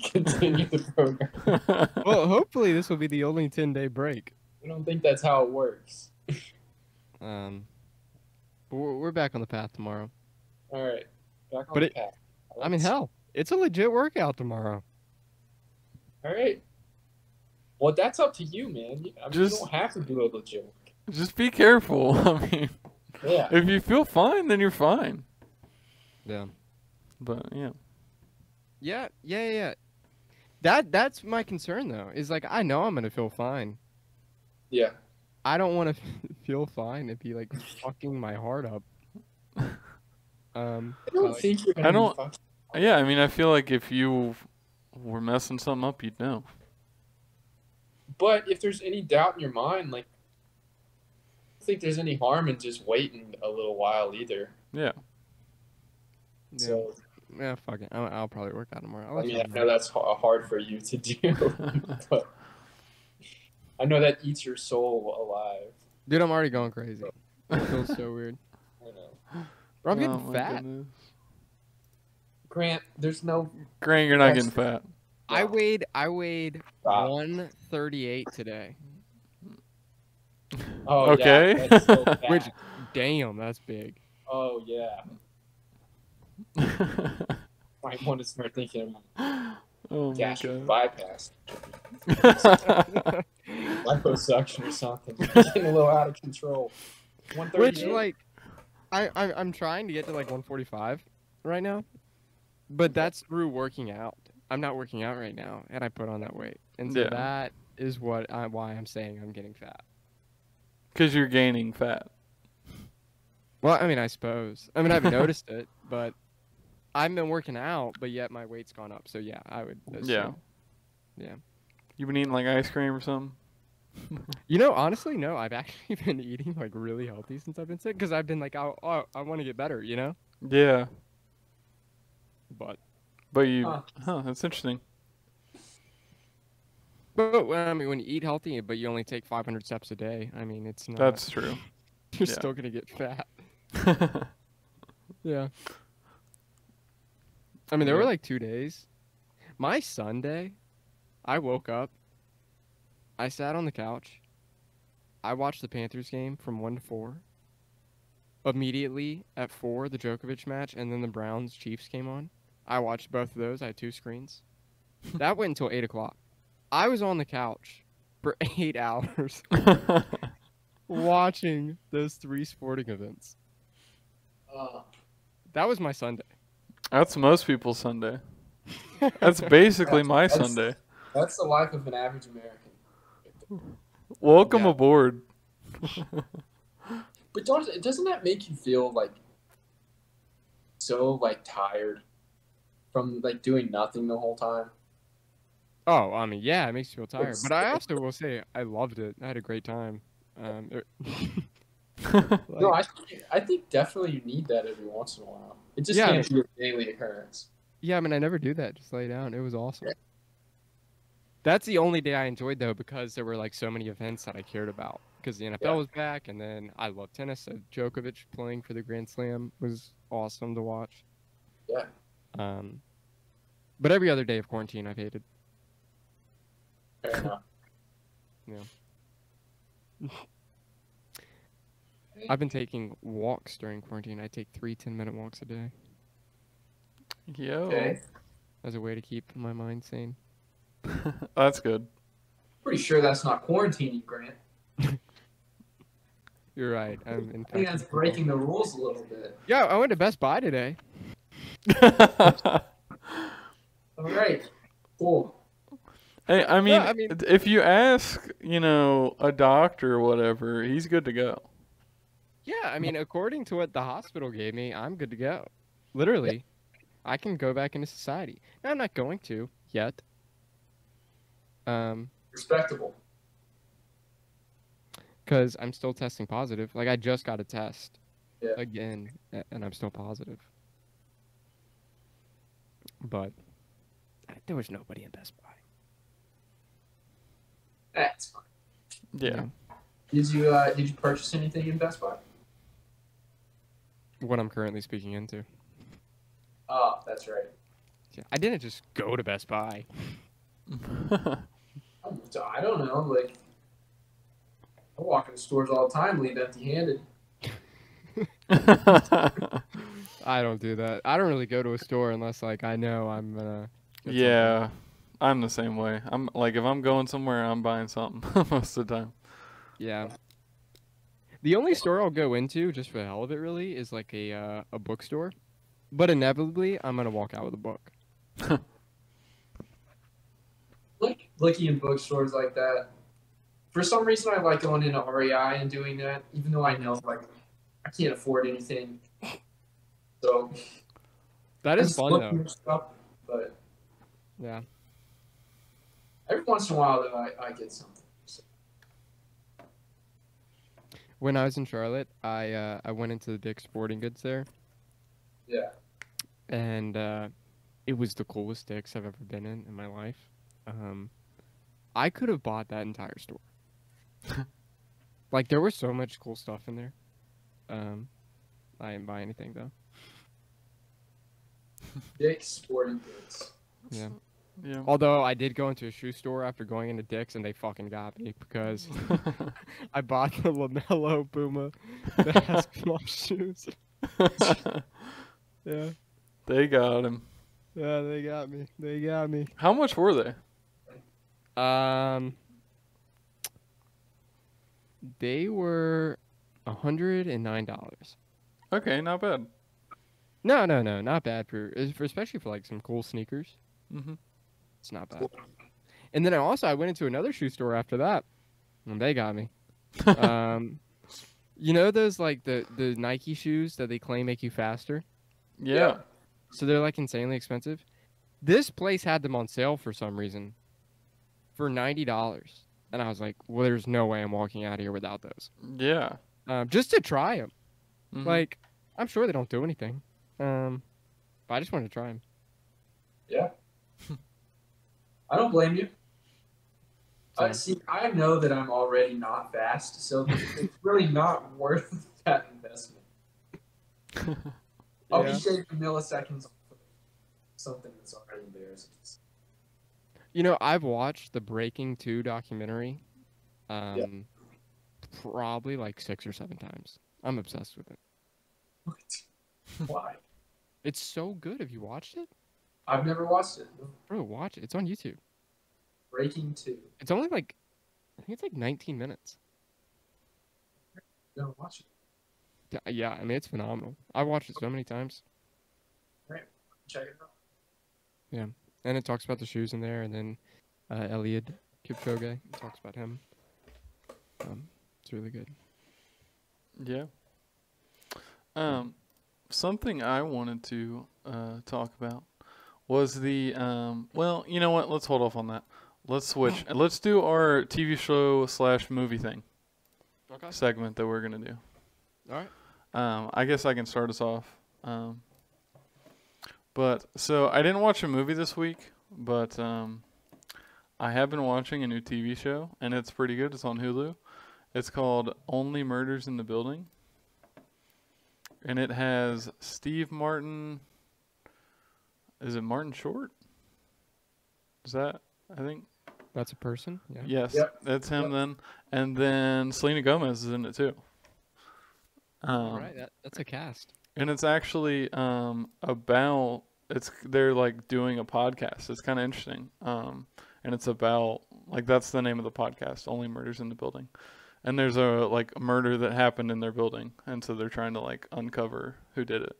S3: continue the program.
S1: well, hopefully this will be the only 10-day break.
S3: I don't think that's how it works.
S1: But we're back on the path tomorrow.
S3: All right, back on
S1: But
S3: the path.
S1: I mean, hell, it's a legit workout tomorrow.
S3: All right. Well, that's up to you, man. You don't have to do a legit work.
S2: Just be careful. I mean,
S3: Yeah.
S2: if you feel fine, then you're fine.
S1: Yeah.
S2: But yeah.
S1: Yeah. That's my concern though. Is like I know I'm gonna feel fine.
S3: Yeah.
S1: I don't want to feel fine and be like fucking my heart up.
S3: I don't think you're gonna
S2: I don't-
S3: be fucking.
S2: Yeah, I mean, I feel like if you were messing something up, you'd know.
S3: But if there's any doubt in your mind, like, I don't think there's any harm in just waiting a little while either.
S2: Yeah.
S3: So,
S1: Yeah, fuck it. I'll probably work out tomorrow.
S3: I mean, I know that's hard for you to do, but I know that eats your soul alive.
S1: Dude, I'm already going crazy. It feels so weird.
S3: I know.
S1: Bro, I'm
S2: Oh,
S1: getting
S2: my
S1: fat.
S2: goodness.
S3: Grant, there's no.
S2: Grant, you're not getting fat.
S1: I weighed
S3: Stop.
S1: 138 today.
S3: Oh,
S2: Okay.
S3: Yeah, that's so bad.
S1: Which, damn, that's big.
S3: Oh, yeah. I want to start thinking about
S2: Oh my
S3: gastric
S2: god.
S3: bypass, liposuction or something. Getting a little out of control.
S1: Which,
S3: 138?
S1: like, I'm trying to get to, like, 145 right now. But that's through working out. I'm not working out right now, and I put on that weight. And so
S2: Yeah.
S1: that is why I'm saying I'm getting fat.
S2: Because you're gaining fat.
S1: Well, I mean, I suppose. I mean, I've noticed it, but I've been working out, but yet my weight's gone up. So, yeah, I would assume. Yeah.
S2: You been eating like ice cream or something?
S1: You know, honestly, no. I've actually been eating, like, really healthy since I've been sick. Because I've been like, I want to get better, you know?
S2: Yeah.
S1: But
S2: you, that's interesting.
S1: I mean, when you eat healthy, but you only take 500 steps a day, I mean, it's not.
S2: That's true.
S1: You're
S2: yeah.
S1: still gonna get fat. Yeah. I mean, there were like 2 days. My Sunday, I woke up. I sat on the couch. I watched the Panthers game from 1 to 4. Immediately at 4, the Djokovic match, and then the Browns Chiefs came on. I watched both of those. I had 2 screens. That went until 8 o'clock. I was on the couch for 8 hours watching those 3 sporting events. That was my Sunday.
S2: That's most people's Sunday. That's basically my Sunday.
S3: That's the life of an average American.
S2: Welcome
S1: Yeah.
S2: aboard.
S3: But doesn't that make you feel like so like tired from like doing nothing the whole time?
S1: Oh, I mean, yeah, it makes you feel tired. But I also will say I loved it. I had a great time.
S3: No, I think definitely you need that every once in a while. It just
S1: Yeah,
S3: can't be a daily occurrence.
S1: Yeah, I mean, I never do that. Just lay down. It was awesome. That's the only day I enjoyed, though, because there were, like, so many events that I cared about. Because the NFL was back, and then I love tennis. So Djokovic playing for the Grand Slam was awesome to watch.
S3: Yeah.
S1: But every other day of quarantine, I've hated.
S3: Fair enough.
S1: I've been taking walks during quarantine. I take 3 10-minute walks a day
S2: Yo.
S3: Okay.
S1: as a way to keep my mind sane.
S2: That's good.
S3: Pretty sure that's not quarantining, Grant.
S1: You're right. I'm
S3: I think
S1: infected.
S3: that's breaking the rules a little bit.
S1: Yeah, I went to Best Buy today.
S3: All right. Cool.
S2: Hey, I mean,
S1: I mean-
S2: if you ask, a doctor or whatever, he's good to go.
S1: Yeah, I mean, according to what the hospital gave me, I'm good to go. Literally, I can go back into society. Now, I'm not going to yet,
S3: Respectable.
S1: Because I'm still testing positive. Like I just got a test
S3: Yeah.
S1: again, and I'm still positive. But there was nobody in Best Buy.
S3: That's fine.
S2: Yeah.
S3: Did you purchase anything in Best Buy?
S1: What I'm currently speaking into.
S3: Oh, that's right.
S1: Yeah, I didn't just go to Best Buy.
S3: I don't know. Like, I walk into stores all the time, leave empty-handed.
S1: I don't do that. I don't really go to a store unless like I know I'm gonna. Get
S2: Yeah,
S1: something.
S2: I'm the same way. I'm like, if I'm going somewhere, I'm buying something most of the time.
S1: Yeah. The only store I'll go into, just for the hell of it, really, is like a bookstore. But inevitably, I'm gonna walk out with a book.
S3: Like looking in bookstores like that. For some reason, I like going into REI and doing that, even though I know like I can't afford anything. So
S1: That
S3: I
S1: is
S3: just
S1: fun
S3: look
S1: though.
S3: for stuff, but
S1: Yeah.
S3: every once in a while, though, I get something. So,
S1: When I was in Charlotte, I went into the Dick's Sporting Goods there,
S3: yeah.
S1: and it was the coolest Dick's I've ever been in my life. I could have bought that entire store. Like there was so much cool stuff in there. I didn't buy anything though.
S3: Dick's Sporting Goods.
S1: Yeah.
S2: Yeah.
S1: Although I did go into a shoe store after going into Dick's and they fucking got me because I bought the LaMelo Puma basketball shoes. Yeah.
S2: They got him.
S1: Yeah, they got me. They got me.
S2: How much were they?
S1: They were $109.
S2: Okay, not bad.
S1: No, not bad for especially for like some cool sneakers.
S2: Mm-hmm.
S1: It's not bad. And then I went into another shoe store after that, and they got me. You know those like the Nike shoes that they claim make you faster?
S2: Yeah.
S1: So they're like insanely expensive. This place had them on sale for some reason for $90. And I was like, well, there's no way I'm walking out of here without those.
S2: Yeah.
S1: Just to try them.
S2: Mhm.
S1: Like, I'm sure they don't do anything. But I just wanted to try them.
S3: Yeah. I don't blame you. I know that I'm already not fast, so it's really not worth that investment. I'll be shaving milliseconds off of something that's already there.
S1: You know, I've watched the Breaking 2 documentary probably like 6 or 7 times. I'm obsessed with it.
S3: Why?
S1: It's so good. Have you watched it?
S3: I've never watched it.
S1: Bro, watch it. It's on YouTube.
S3: Breaking 2.
S1: It's only like, I think it's like 19 minutes.
S3: Never watched it.
S1: Yeah, I mean, it's phenomenal. I watched it so many times.
S3: Check it out.
S1: Yeah. And it talks about the shoes in there, and then Eliud Kipchoge, it talks about him. It's really good.
S2: Yeah. Something I wanted to talk about was the well, you know what? Let's hold off on that. Let's switch. Let's do our TV show / movie thing segment that we're gonna do.
S1: All right.
S2: I guess I can start us off. But so I didn't watch a movie this week, but I have been watching a new TV show, and it's pretty good. It's on Hulu. It's called Only Murders in the Building. And it has Steve Martin. Is it Martin Short? Is that, I think?
S1: That's a person? Yeah.
S2: Yes,
S3: Yep.
S2: that's him then. And then Selena Gomez is in it too.
S1: All right, that's a cast.
S2: And it's actually about, they're like doing a podcast. It's kind of interesting. And it's about, like, that's the name of the podcast, Only Murders in the Building. And there's a murder that happened in their building, and so they're trying to like uncover who did it.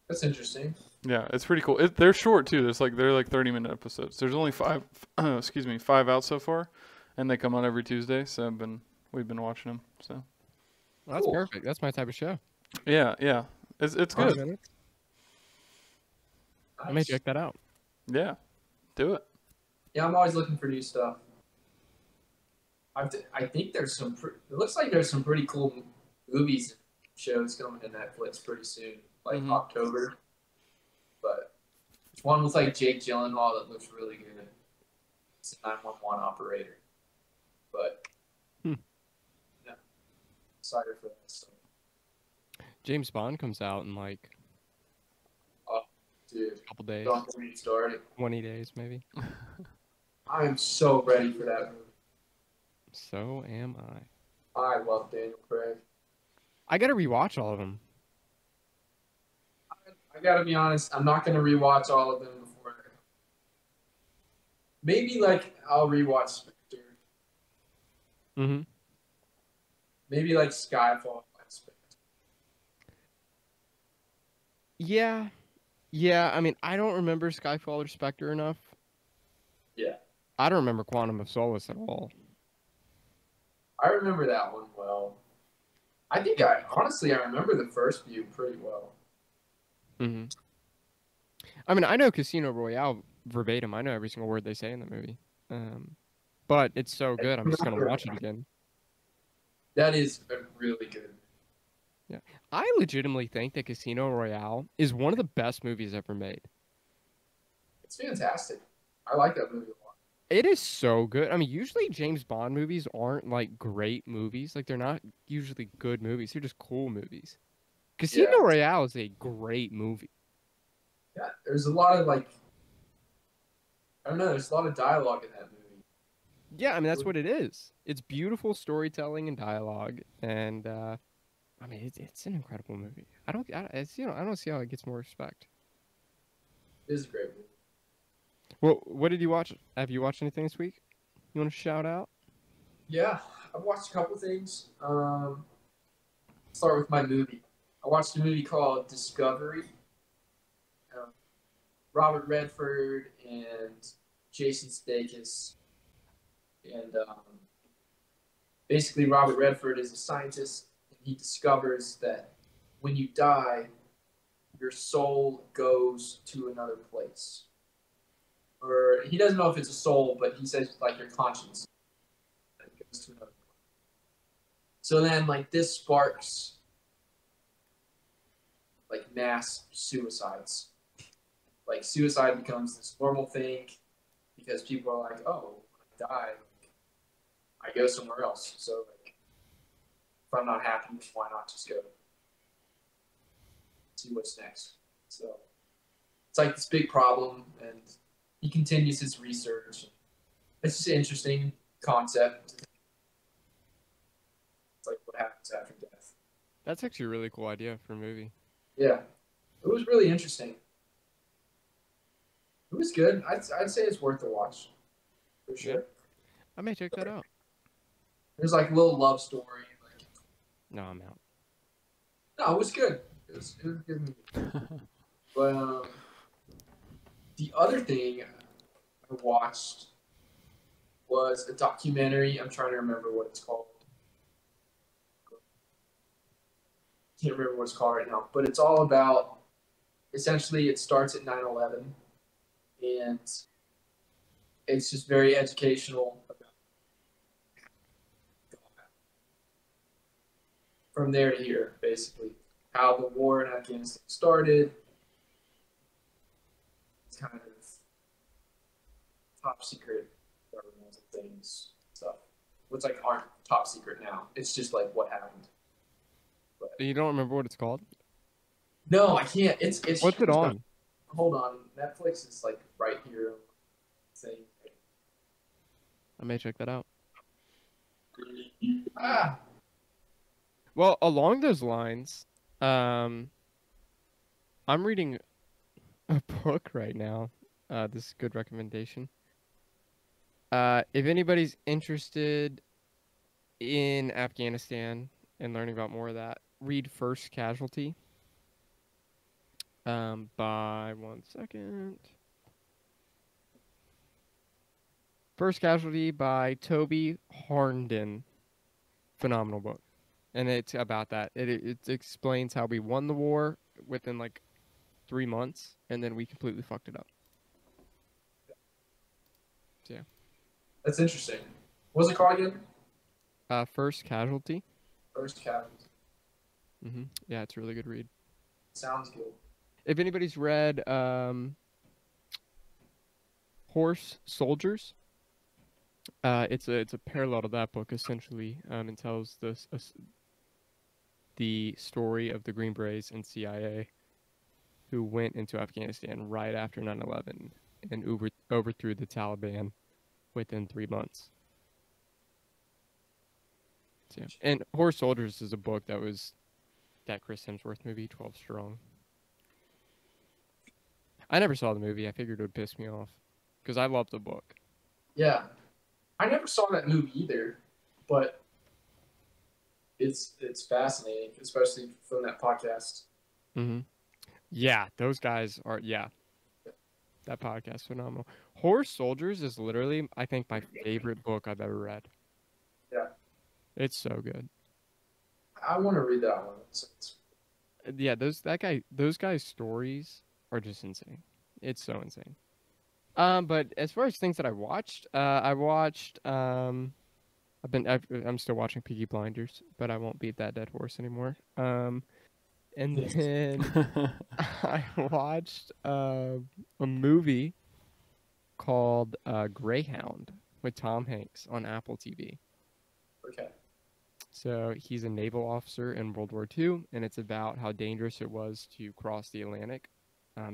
S3: That's interesting.
S2: Yeah, it's pretty cool. They're short too. They're like 30-minute episodes. There's only 5 out so far, and they come out every Tuesday. So we've been watching them. So
S1: Well, that's
S3: Cool.
S1: perfect. That's my type of show.
S2: yeah, it's
S1: 5
S2: good.
S1: minutes. I may check that out.
S2: Yeah, do it.
S3: Yeah, I'm always looking for new stuff. I think there's some. It looks like there's some pretty cool movies and shows coming to Netflix pretty soon, like October. But there's one with like Jake Gyllenhaal that looks really good. It's a 911 operator. But yeah, excited for that. So.
S1: James Bond comes out in like
S3: Dude,
S1: a couple days,
S3: don't get me started.
S1: 20 days maybe.
S3: I am so ready for that movie.
S1: So am I.
S3: I love Daniel Craig.
S1: I gotta rewatch all of them.
S3: I gotta be honest, I'm not gonna rewatch all of them before. Maybe like I'll rewatch Spectre.
S1: Mm-hmm.
S3: Maybe like Skyfall.
S1: Yeah. Yeah, I mean, I don't remember Skyfall or Spectre enough.
S3: Yeah.
S1: I don't remember Quantum of Solace at all.
S3: I remember that one well. I think honestly, I remember the first few pretty well.
S1: Mm-hmm. I mean, I know Casino Royale verbatim. I know every single word they say in the movie. But it's so good, I'm just going to watch it again.
S3: That is a really good.
S1: Yeah. I legitimately think that Casino Royale is one of the best movies ever made.
S3: It's fantastic. I like that movie a lot.
S1: It is so good. I mean, usually James Bond movies aren't like great movies. Like, they're not usually good movies. They're just cool movies. Casino Royale is a great movie.
S3: Yeah, there's a lot of like, I don't know, there's a lot of dialogue in that movie.
S1: Yeah, I mean, that's what it is. It's beautiful storytelling and dialogue, and I mean, it's an incredible movie. I don't see how it gets more respect.
S3: It is a great movie.
S1: Well, what did you watch? Have you watched anything this week? You want to shout out?
S3: Yeah, I've watched a couple things. Start with my movie. I watched a movie called Discovery. Robert Redford and Jason Sudeikis. And basically, Robert Redford is a scientist, and he discovers that when you die, your soul goes to another place. Or he doesn't know if it's a soul, but he says like your conscience goes to another place. So then, like this sparks like mass suicides. Like suicide becomes this normal thing because people are like, oh, when I die, I go somewhere else. So like, if I'm not happy, why not just go see what's next? So it's like this big problem, and he continues his research. It's just an interesting concept. It's like what happens after death.
S1: That's actually a really cool idea for a movie.
S3: Yeah, it was really interesting. It was good. I'd say it's worth a watch for sure.
S1: Yeah. I may check that out.
S3: There's like a little love story. Like,
S1: No, I'm out.
S3: no, it was good. It was a good movie. But the other thing I watched was a documentary. I'm trying to remember what it's called. Can't remember what it's called right now. But it's all about, essentially, it starts at 9/11. And it's just very educational about from there to here, basically. How the war in Afghanistan started. It's kind of top secret governmental things, stuff. What's like aren't top secret now. It's just like what happened. But,
S1: You don't remember what it's called?
S3: no, I can't. It's
S1: What's it on?
S3: Hold on. Netflix is like right here. Thing.
S1: I may check that out.
S3: Ah.
S1: Well, along those lines, I'm reading a book right now. This is a good recommendation. If anybody's interested in Afghanistan and learning about more of that, read First Casualty. By 1 second. First Casualty by Toby Harnden. Phenomenal book. And it's about that. It explains how we won the war within like 3 months, and then we completely fucked it up. So,
S3: That's interesting. What's it called again?
S1: First Casualty.
S3: First Casualty.
S1: Yeah, it's a really good read.
S3: Sounds good.
S1: If anybody's read Horse Soldiers, it's a parallel to that book essentially. It tells the story of the Green Berets and CIA who went into Afghanistan right after 9/11 and overthrew the Taliban within 3 months. So, yeah. And Horse Soldiers is a book that was that Chris Hemsworth movie, 12 Strong. I never saw the movie. I figured it would piss me off because I love the book.
S3: Yeah. I never saw that movie either, but it's fascinating, especially from that podcast.
S1: Yeah, those guys are, that podcast is phenomenal. Horse Soldiers is literally, I think, my favorite book I've ever read.
S3: Yeah.
S1: It's so good.
S3: I want to read that one.
S1: Yeah, those guys' stories are just insane. It's so insane. But as far as things that I watched, I'm still watching Peaky Blinders, but I won't beat that dead horse anymore. And then I watched a movie called Greyhound with Tom Hanks on Apple TV.
S3: Okay.
S1: So he's a naval officer in World War II, and it's about how dangerous it was to cross the Atlantic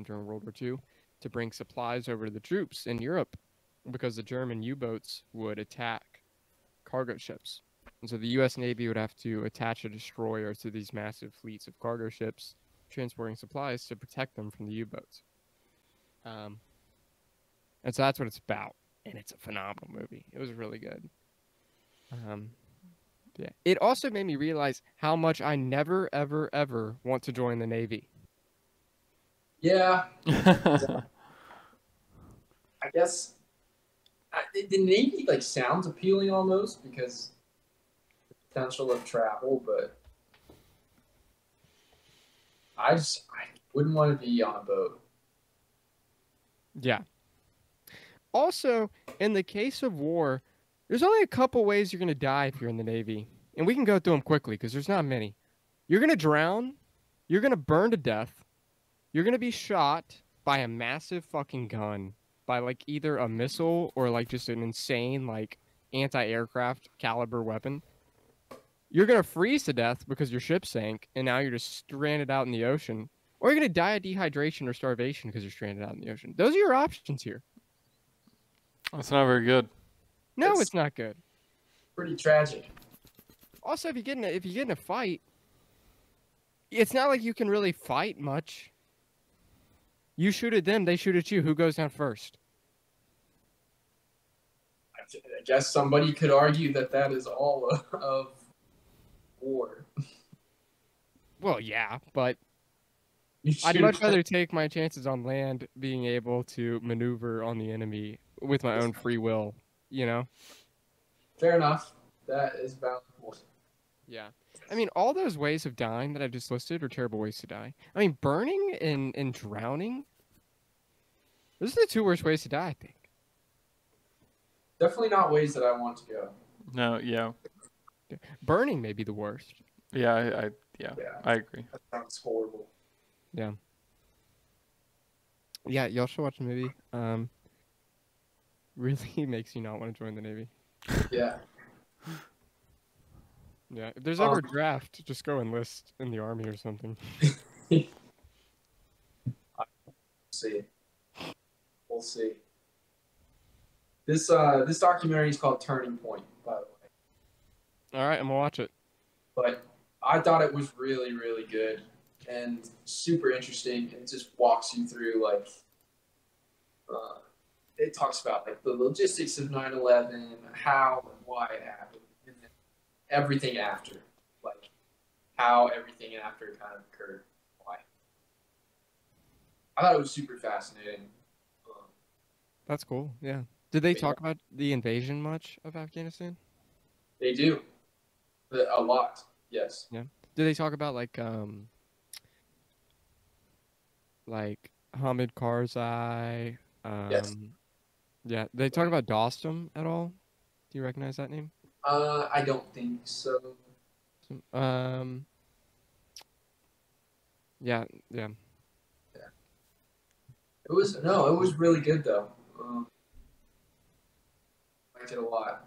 S1: during World War II to bring supplies over to the troops in Europe because the German U-boats would attack cargo ships. And so the U.S. Navy would have to attach a destroyer to these massive fleets of cargo ships transporting supplies to protect them from the U-boats. And so that's what it's about, and it's a phenomenal movie. It was really good. Yeah. It also made me realize how much I never, ever, ever want to join the Navy.
S3: Yeah. I guess the Navy sounds appealing almost because the potential of travel, but I wouldn't want to be on a boat.
S1: Yeah. Also, in the case of war, there's only a couple ways you're going to die if you're in the Navy. And we can go through them quickly because there's not many. You're going to drown. You're going to burn to death. You're going to be shot by a massive fucking gun. By either a missile or just an insane anti-aircraft caliber weapon. You're going to freeze to death because your ship sank and now you're just stranded out in the ocean. Or you're going to die of dehydration or starvation because you're stranded out in the ocean. Those are your options here.
S2: That's not very good.
S1: No, it's not good.
S3: Pretty tragic.
S1: Also, if you get in a fight, it's not like you can really fight much. You shoot at them, they shoot at you. Who goes down first?
S3: I guess somebody could argue that is all of war.
S1: Well, yeah, but I'd much rather take my chances on land being able to maneuver on the enemy with my own free will, you know?
S3: Fair enough. That is valid.
S1: Yeah. I mean, all those ways of dying that I just listed are terrible ways to die. I mean, burning and drowning, those are the two worst ways to die, I think.
S3: Definitely not ways that I want to go.
S2: No, yeah.
S1: Burning may be the worst.
S2: Yeah, I agree.
S3: That sounds horrible.
S1: Yeah. Yeah, y'all should watch the movie. Really makes you not want to join the Navy.
S3: Yeah.
S1: Yeah, if there's ever a draft, just go enlist in the Army or something.
S3: We'll see. This documentary is called Turning Point, by the way.
S1: All right, I'm gonna watch it.
S3: But I thought it was really, really good and super interesting. It just walks you through it talks about the logistics of 9/11, how and why it happened, and then everything after, how everything after kind of occurred, why. I thought it was super fascinating.
S1: That's cool. Yeah. Did they talk about the invasion much of Afghanistan?
S3: They do. A lot. Yes.
S1: Yeah. Did they talk about Hamid Karzai?
S3: Yes.
S1: Yeah, they talk about Dostum at all? Do you recognize that name?
S3: I don't think so.
S1: Yeah, yeah.
S3: It was really good though. Liked it a lot.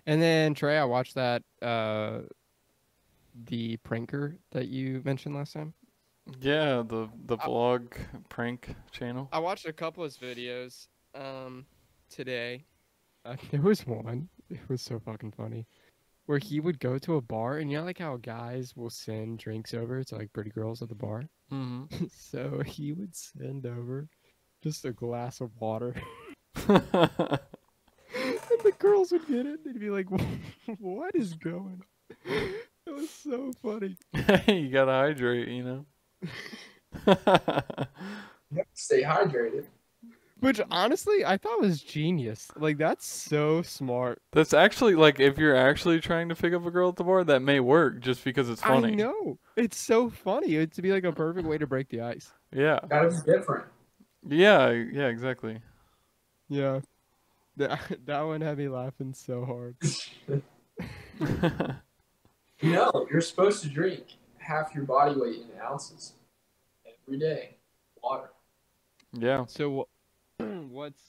S1: And then Trey, I watched that the pranker that you mentioned last time.
S2: Yeah, the vlog prank channel.
S1: I watched a couple of his videos today. There was one. It was so fucking funny. Where he would go to a bar, and you know, like how guys will send drinks over to like pretty girls at the bar.
S2: Mm-hmm.
S1: So he would send over just a glass of water, and the girls would get it. They'd be like, "What is going on?" It was so funny.
S2: Hey, you gotta hydrate, you know.
S3: Yep. Stay hydrated.
S1: Which honestly, I thought was genius. Like that's so smart.
S2: That's actually like if you're actually trying to pick up a girl at the bar, that may work just because it's funny.
S1: I know. It's so funny. It'd be like a perfect way to break the ice.
S2: Yeah.
S3: Gotta be different.
S2: Yeah, exactly.
S1: Yeah. That one had me laughing so hard.
S3: No, you're supposed to drink half your body weight in ounces every day. Water.
S2: Yeah.
S1: So what's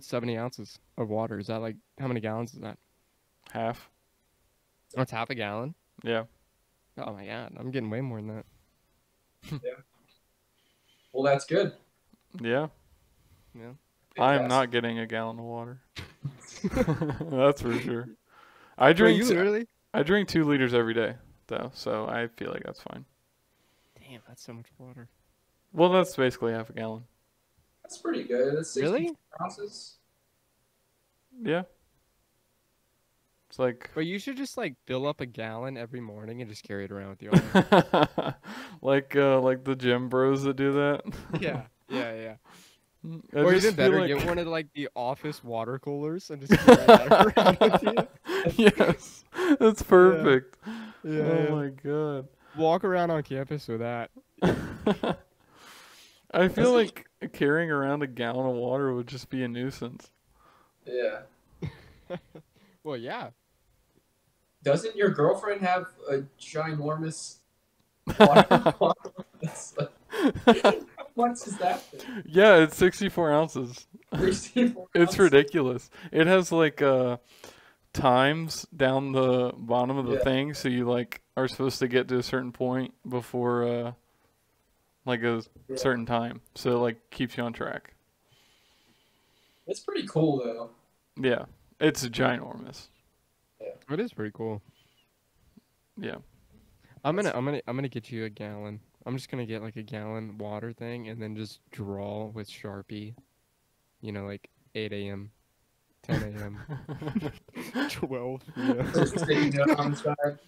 S1: 70 ounces of water? Is that like how many gallons is that?
S2: Half.
S1: Oh, it's half a gallon.
S2: Yeah.
S1: Oh my god, I'm getting way more than that.
S3: Well, that's good.
S2: Yeah.
S1: Yeah.
S2: I am
S3: Fantastic.
S2: not getting a gallon of water. That's for sure. I
S1: Bro,
S2: drink
S1: you literally?
S2: I drink 2 liters every day though, so I feel like that's fine.
S1: Damn, that's so much water.
S2: Well, that's basically half a gallon.
S3: That's pretty good. That's 60
S1: Really?
S3: ounces.
S2: Yeah. It's like
S1: But you should just like fill up a gallon every morning and just carry it around with you. All day.
S2: like the gym bros that do that.
S1: Yeah. Yeah.
S2: I
S1: Or
S2: just
S1: even
S2: feel
S1: better,
S2: like-
S1: get one of like the office water coolers and just carry that around with you.
S2: Yes, that's perfect.
S1: Yeah,
S2: Oh
S1: yeah.
S2: my god.
S1: Walk around on campus with that.
S2: I feel like carrying around a gallon of water would just be a nuisance.
S3: Yeah.
S1: Well, yeah.
S3: Doesn't your girlfriend have a ginormous water bottle? It's like, how much is that thing?
S2: Yeah, it's 64 ounces.
S3: 64
S2: It's
S3: ounces?
S2: ridiculous. It has like times down the bottom of the
S3: Yeah.
S2: thing, so you like are supposed to get to a certain point before like a
S3: Yeah.
S2: certain time. So it like keeps you on track.
S3: It's pretty cool though.
S2: Yeah. It's ginormous.
S1: It is pretty cool.
S2: Yeah.
S1: I'm gonna get you a gallon. I'm just gonna get like a gallon water thing and then just draw with Sharpie. You know, like 8 a.m., 10 a.m., 12 p.m.
S3: Just sitting down on the side.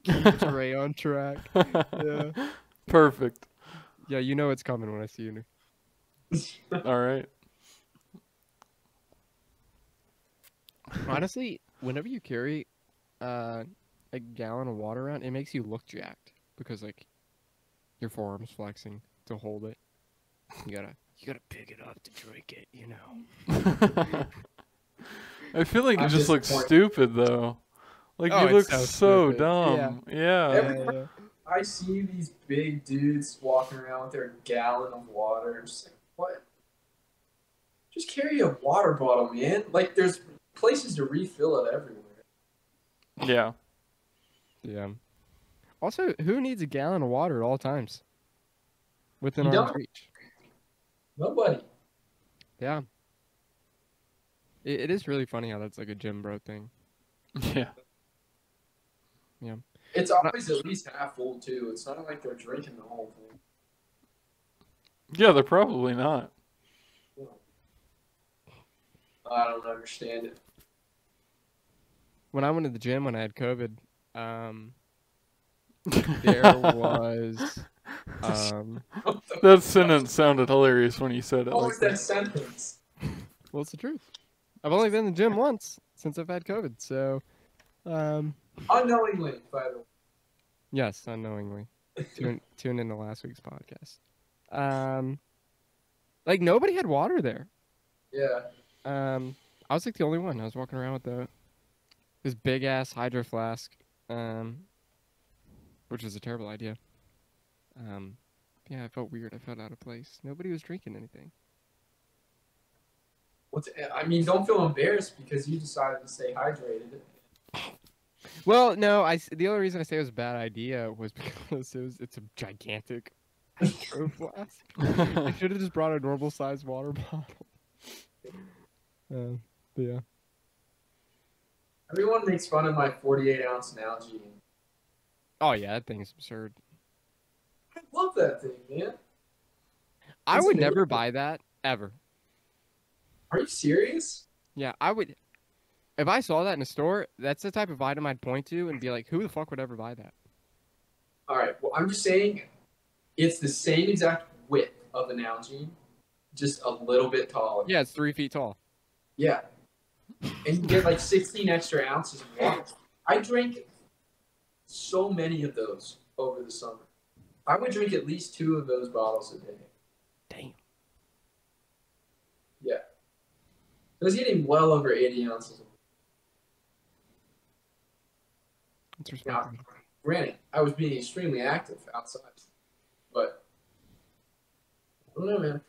S1: Keep Trey on track. Yeah.
S2: Perfect.
S1: Yeah, you know it's coming when I see you.
S2: All right.
S1: Honestly, whenever you carry a gallon of water around, it makes you look jacked because like your forearm's flexing to hold it. You gotta pick it up to drink it, you know.
S2: I feel like
S3: I'm
S2: it just looks
S3: disappointed.
S2: stupid though. Like
S1: Oh,
S2: you
S1: it's
S2: look
S1: so
S2: so
S1: stupid.
S2: dumb. Yeah.
S3: Every- I see these big dudes walking around with their gallon of water. I'm just like, what? Just carry a water bottle, man. Like, there's places to refill it everywhere.
S2: Yeah.
S1: Yeah. Also, who needs a gallon of water at all times? Within
S3: You
S1: arm's
S3: don't.
S1: reach.
S3: Nobody.
S1: Yeah. It is really funny how that's like a gym bro thing.
S2: Yeah.
S3: It's always at least half full, too. It's not like they're drinking the whole thing.
S2: Yeah, they're probably not.
S3: I don't understand it.
S1: When I went to the gym when I had COVID, there was
S2: That sentence sounded hilarious when you said it
S3: What
S2: like
S3: was that
S2: that.
S3: sentence?
S1: well, it's the truth. I've only been in the gym once since I've had COVID, so
S3: Unknowingly, by the way.
S1: yes, unknowingly. Tune in to last week's podcast. Like nobody had water there.
S3: Yeah.
S1: I was like the only one. I was walking around with this big ass hydro flask, which was a terrible idea. Yeah, I felt weird. I felt out of place. Nobody was drinking anything.
S3: I mean, don't feel embarrassed because you decided to stay hydrated.
S1: Well, no, the only reason I say it was a bad idea was because it's a gigantic hydro flask. I should have just brought a normal sized water bottle. But yeah.
S3: Everyone makes fun of my 48-ounce analogy.
S1: Oh yeah, that thing's absurd.
S3: I love that thing, man.
S1: I
S3: It's
S1: would never
S3: amazing.
S1: buy that ever.
S3: Are you serious?
S1: Yeah, I would. If I saw that in a store, that's the type of item I'd point to and be like, "Who the fuck would ever buy that?"
S3: All right. Well, I'm just saying it's the same exact width of an Nalgene, just a little bit taller.
S1: Yeah, it's 3 feet tall.
S3: Yeah. And you get like 16 extra ounces of water. I drank so many of those over the summer. I would drink at least 2 of those bottles a day.
S1: Damn.
S3: Yeah. I was getting well over 80 ounces.
S1: That's
S3: Now,
S1: respectable.
S3: granted, I was being extremely active outside. But I don't know, man.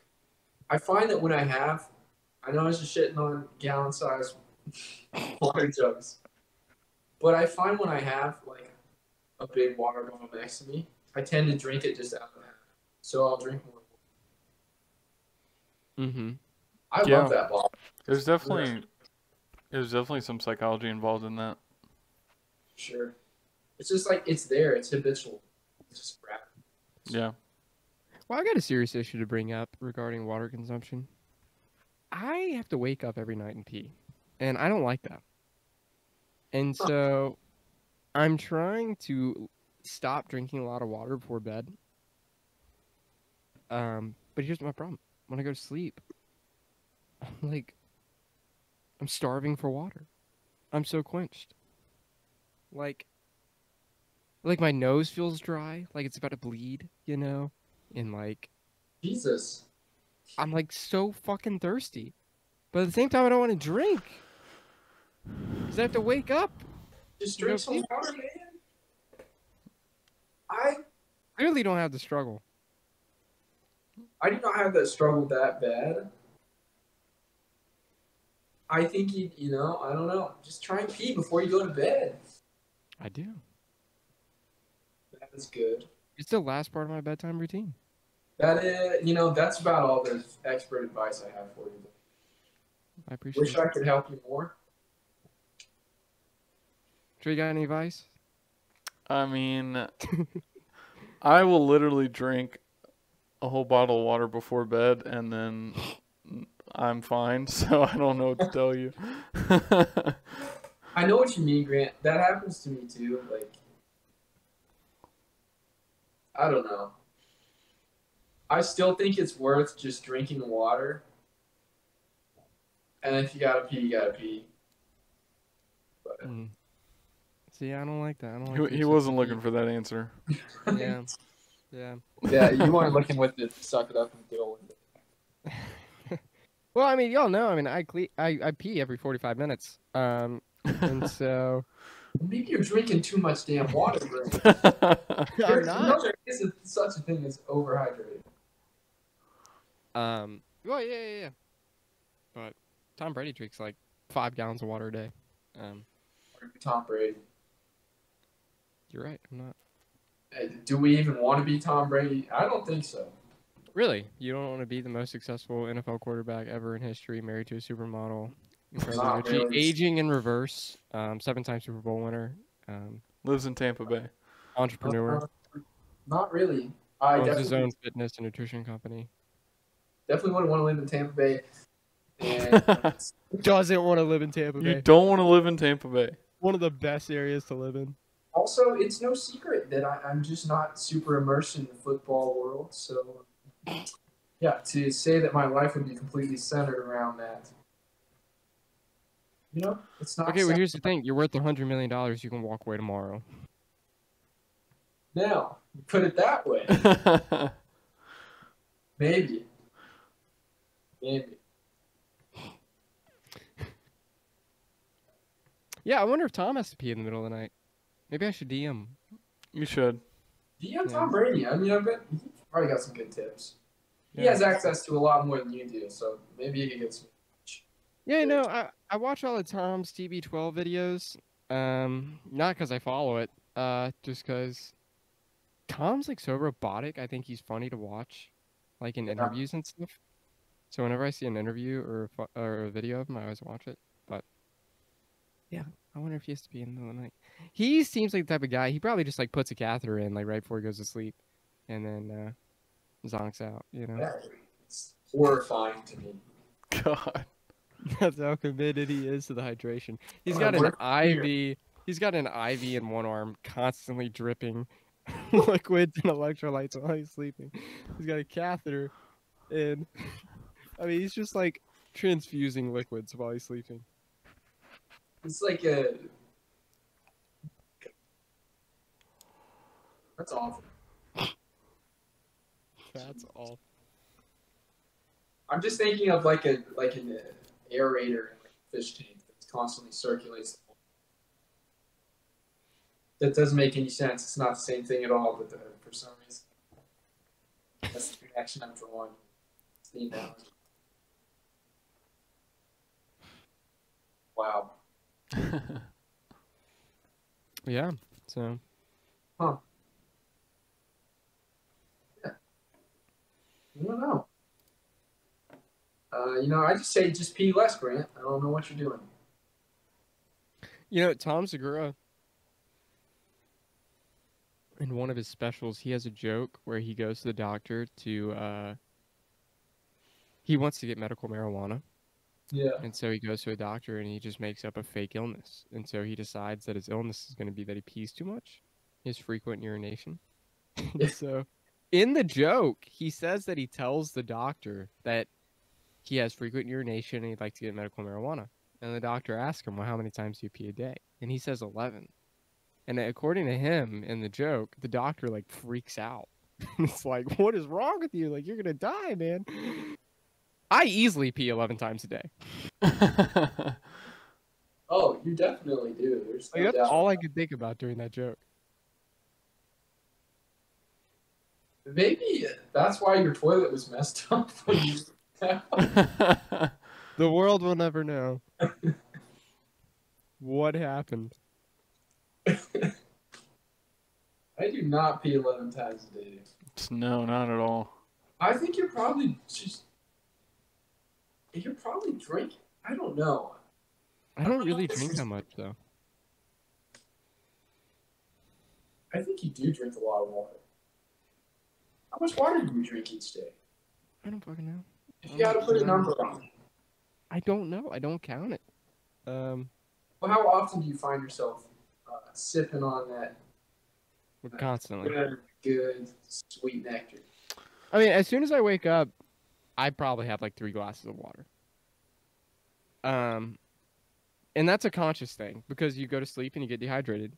S3: I find that when I know I was just shitting on gallon size water jugs, but I find when I have like a big water bottle next to me, I tend to drink it just out of that. So I'll drink more.
S1: Mm-hmm.
S3: I
S2: Yeah.
S3: love that bottle.
S2: There's definitely some psychology involved in that.
S3: Sure. It's just like it's there. It's habitual. It's just crap.
S2: Yeah.
S1: Well, I got a serious issue to bring up regarding water consumption. I have to wake up every night and pee, and I don't like that. And so I'm trying to stop drinking a lot of water before bed. But here's my problem. When I go to sleep, I'm starving for water. I'm so quenched. Like my nose feels dry, like it's about to bleed, you know? And like
S3: Jesus.
S1: I'm like so fucking thirsty. But at the same time I don't want to drink. Cuz I have to wake up.
S3: Just
S1: You
S3: drink
S1: know,
S3: some
S1: please-
S3: water, man. I
S1: Clearly don't have the struggle.
S3: do not have that struggle that bad. I think you know, I don't know. Just try and pee before you go to bed.
S1: I do.
S3: That is good.
S1: It's the last part of my bedtime routine.
S3: That is, you know, that's about all the expert advice I have for you.
S1: I appreciate
S3: Wish
S1: it.
S3: I could help you more.
S1: Trey, you got any advice?
S2: I mean, I will literally drink a whole bottle of water before bed and then I'm fine, so I don't know what to tell you.
S3: I know what you mean, Grant. That happens to me too. Like, I don't know. I still think it's worth just drinking water. And if you gotta pee, you gotta pee. But
S1: Mm. See, I don't like that. I don't like
S2: He wasn't looking for that answer.
S1: Yeah. Yeah.
S3: yeah, you weren't looking with it. Suck it up and deal with it.
S1: Well, I mean, y'all know. I mean, I pee every 45 minutes. And so
S3: Maybe you're drinking too much damn water, Grant.
S1: I'm
S3: You
S1: not.
S3: know there isn't such a thing as overhydrated.
S1: Well, yeah. But Tom Brady drinks like 5 gallons of water a day.
S3: Tom Brady.
S1: You're right. I'm not.
S3: Hey, do we even want to be Tom Brady? I don't think so.
S1: Really? You don't want to be the most successful NFL quarterback ever in history, married to a supermodel, incredibly
S3: Not
S1: rich,
S3: really.
S1: aging in reverse, 7-time Super Bowl winner,
S2: Lives in Tampa Bay.
S1: entrepreneur,
S3: Not really. I
S1: owns his
S3: definitely,
S1: own fitness and nutrition company.
S3: definitely wouldn't want to live in Tampa Bay. And
S1: Doesn't want to live in Tampa
S2: You don't want to live in Tampa Bay.
S1: One of the best areas to live in.
S3: also, it's no secret that I'm just not super immersed in the football world. So, yeah, to say that my life would be completely centered around that, you know, it's not.
S1: Okay, well, here's the thing. You're worth $100 million. You can walk away tomorrow.
S3: Now, put it that way, maybe. Maybe.
S1: Yeah, I wonder if Tom has to pee in the middle of the night. Maybe I should DM.
S2: You should.
S3: Do you have
S1: Yeah.
S3: Tom Brady? I mean, I bet he's probably got some good tips. He
S1: Yeah.
S3: has access to a lot more than you do, so maybe he could get some.
S1: Yeah, no, I watch all the Tom's TB12 videos. Not because I follow it. Just because Tom's like so robotic. I think he's funny to watch, like in interviews and stuff. So whenever I see an interview or a video of him, I always watch it. But yeah, I wonder if he has to be in the middle of the night. He seems like the type of guy. He probably just like puts a catheter in like right before he goes to sleep, and then zonks out. You know.
S3: It's horrifying to me.
S2: God.
S1: That's how committed he is to the hydration. He's
S3: Oh,
S1: got an
S3: we're clear.
S1: IV. He's got an IV in one arm, constantly dripping liquids and electrolytes while he's sleeping. He's got a catheter, and I mean, he's just like transfusing liquids while he's sleeping.
S3: It's like a. That's awful.
S1: That's all.
S3: I'm just thinking of like an aerator in like a fish tank that constantly circulates. That doesn't make any sense. It's not the same thing at all, but for some reason, that's the connection I'm drawing. It's the analogy. Wow.
S1: Yeah. So.
S3: Huh. Yeah. I don't know. I just say just pee less, Grant. I don't know what you're doing.
S1: You know, Tom Segura, in one of his specials, he has a joke where he goes to the doctor to, he wants to get medical marijuana.
S3: Yeah.
S1: And so he goes to a doctor and he just makes up a fake illness. And so he decides that his illness is going to be that he pees too much, his frequent urination. So in the joke, he says that he tells the doctor that he has frequent urination and he'd like to get medical marijuana. And the doctor asks him, well, how many times do you pee a day? And he says 11. And according to him in the joke, the doctor like freaks out. It's like, what is wrong with you? Like, you're going to die, man. I easily pee 11 times a day.
S3: Oh, you definitely do. There's no
S1: Like, that's
S3: doubt.
S1: all I could think about during that joke.
S3: Maybe that's why your toilet was messed up when you.
S1: The world will never know what happened.
S3: I do not pee 11 times a day.
S2: No, not at all.
S3: I think you're probably drinking. I don't know.
S1: I don't really drink that much, though.
S3: I think you do drink a lot of water. How much water do you drink each day?
S1: I don't fucking know.
S3: If you had to put a number on it.
S1: I don't know. I don't count it.
S3: Well, how often do you find yourself sipping on that
S1: Constantly.
S3: good, sweet nectar?
S1: I mean, as soon as I wake up, I probably have like 3 glasses of water. And that's a conscious thing because you go to sleep and you get dehydrated.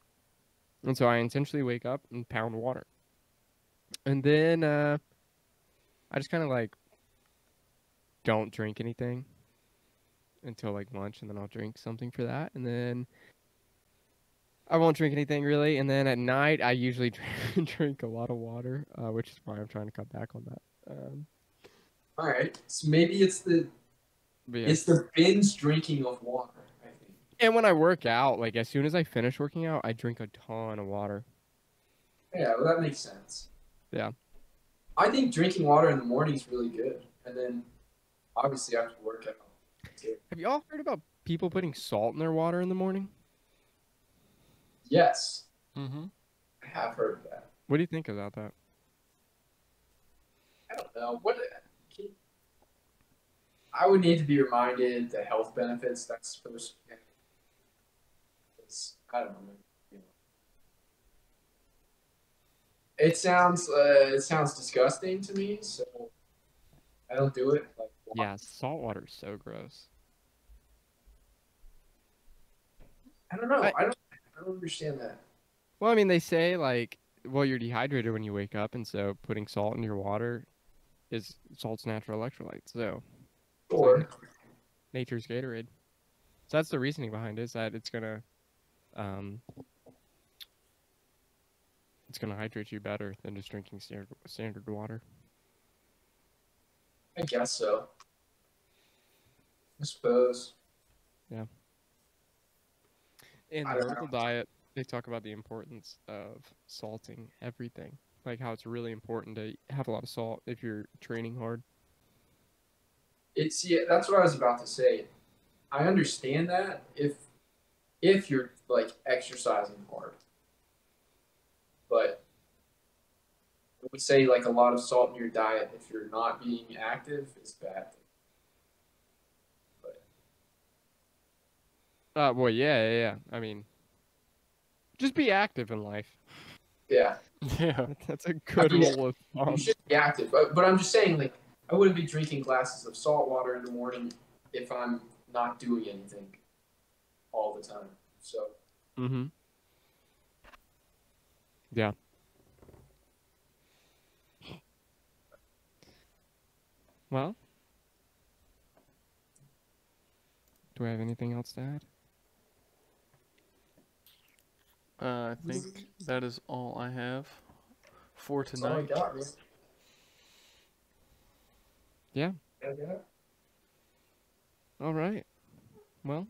S1: And so I intentionally wake up and pound water. And then I just kind of like don't drink anything until like lunch, and then I'll drink something for that. And then I won't drink anything really. And then at night, I usually drink a lot of water, which is why I'm trying to cut back on that.
S3: All right, so maybe it's the
S1: But yeah.
S3: it's the binge drinking of water. I think.
S1: And when I work out, like as soon as I finish working out, I drink a ton of water.
S3: Yeah, well, that makes sense.
S1: Yeah.
S3: I think drinking water in the morning is really good, and then obviously after workout.
S1: Have you all heard about people putting salt in their water in the morning?
S3: Yes,
S2: Mm-hmm.
S3: I have heard of that.
S1: What do you think about that?
S3: I don't know what. I would need to be reminded the health benefits that's supposed to be. I don't know. It sounds disgusting to me, so I don't do it. Like,
S1: Yeah, salt water is so gross.
S3: I don't know.
S1: I-
S3: I don't understand that.
S1: Well, I mean, they say like, well, you're dehydrated when you wake up, and so putting salt in your water is salt's natural electrolyte. So
S3: Or
S1: nature's Gatorade. So that's the reasoning behind it, is that it's gonna hydrate you better than just drinking standard water.
S3: I guess so. I suppose.
S1: Yeah. In
S3: I
S1: the
S3: don't
S1: vertical
S3: know.
S1: diet, they talk about the importance of salting everything. Like how it's really important to have a lot of salt if you're training hard.
S3: Yeah, that's what I was about to say. I understand that if you're like exercising hard, but I would say like a lot of salt in your diet if you're not being active is bad.
S1: Well, yeah. I mean, just be active in life.
S3: Yeah,
S2: Yeah.
S1: That's a good
S3: mean,
S1: rule of
S3: you
S1: thumb.
S3: should be active, but I'm just saying like I wouldn't be drinking glasses of salt water in the morning if I'm not doing anything all the time. So
S1: Mm-hmm. Yeah. Well, do I have anything else to add?
S2: I think that is all I have for
S3: that's all I
S2: tonight.
S3: got, man.
S1: Yeah.
S3: Yeah.
S1: All right. Well,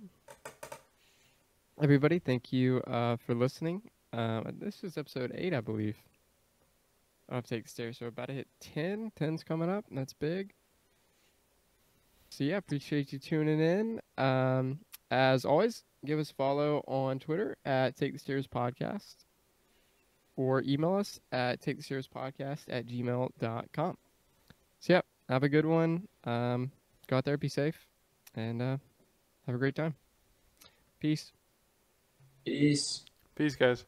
S1: everybody, thank you for listening. This is episode 8, I believe, of Take the Stairs. So about to hit 10. 10's coming up, and that's big. So yeah, appreciate you tuning in. As always, give us a follow on Twitter at Take the Stairs Podcast, or email us at takethestairs.podcast@gmail.com. So yeah, have a good one. Go out there, be safe, and have a great time. Peace.
S3: Peace.
S2: Peace, guys.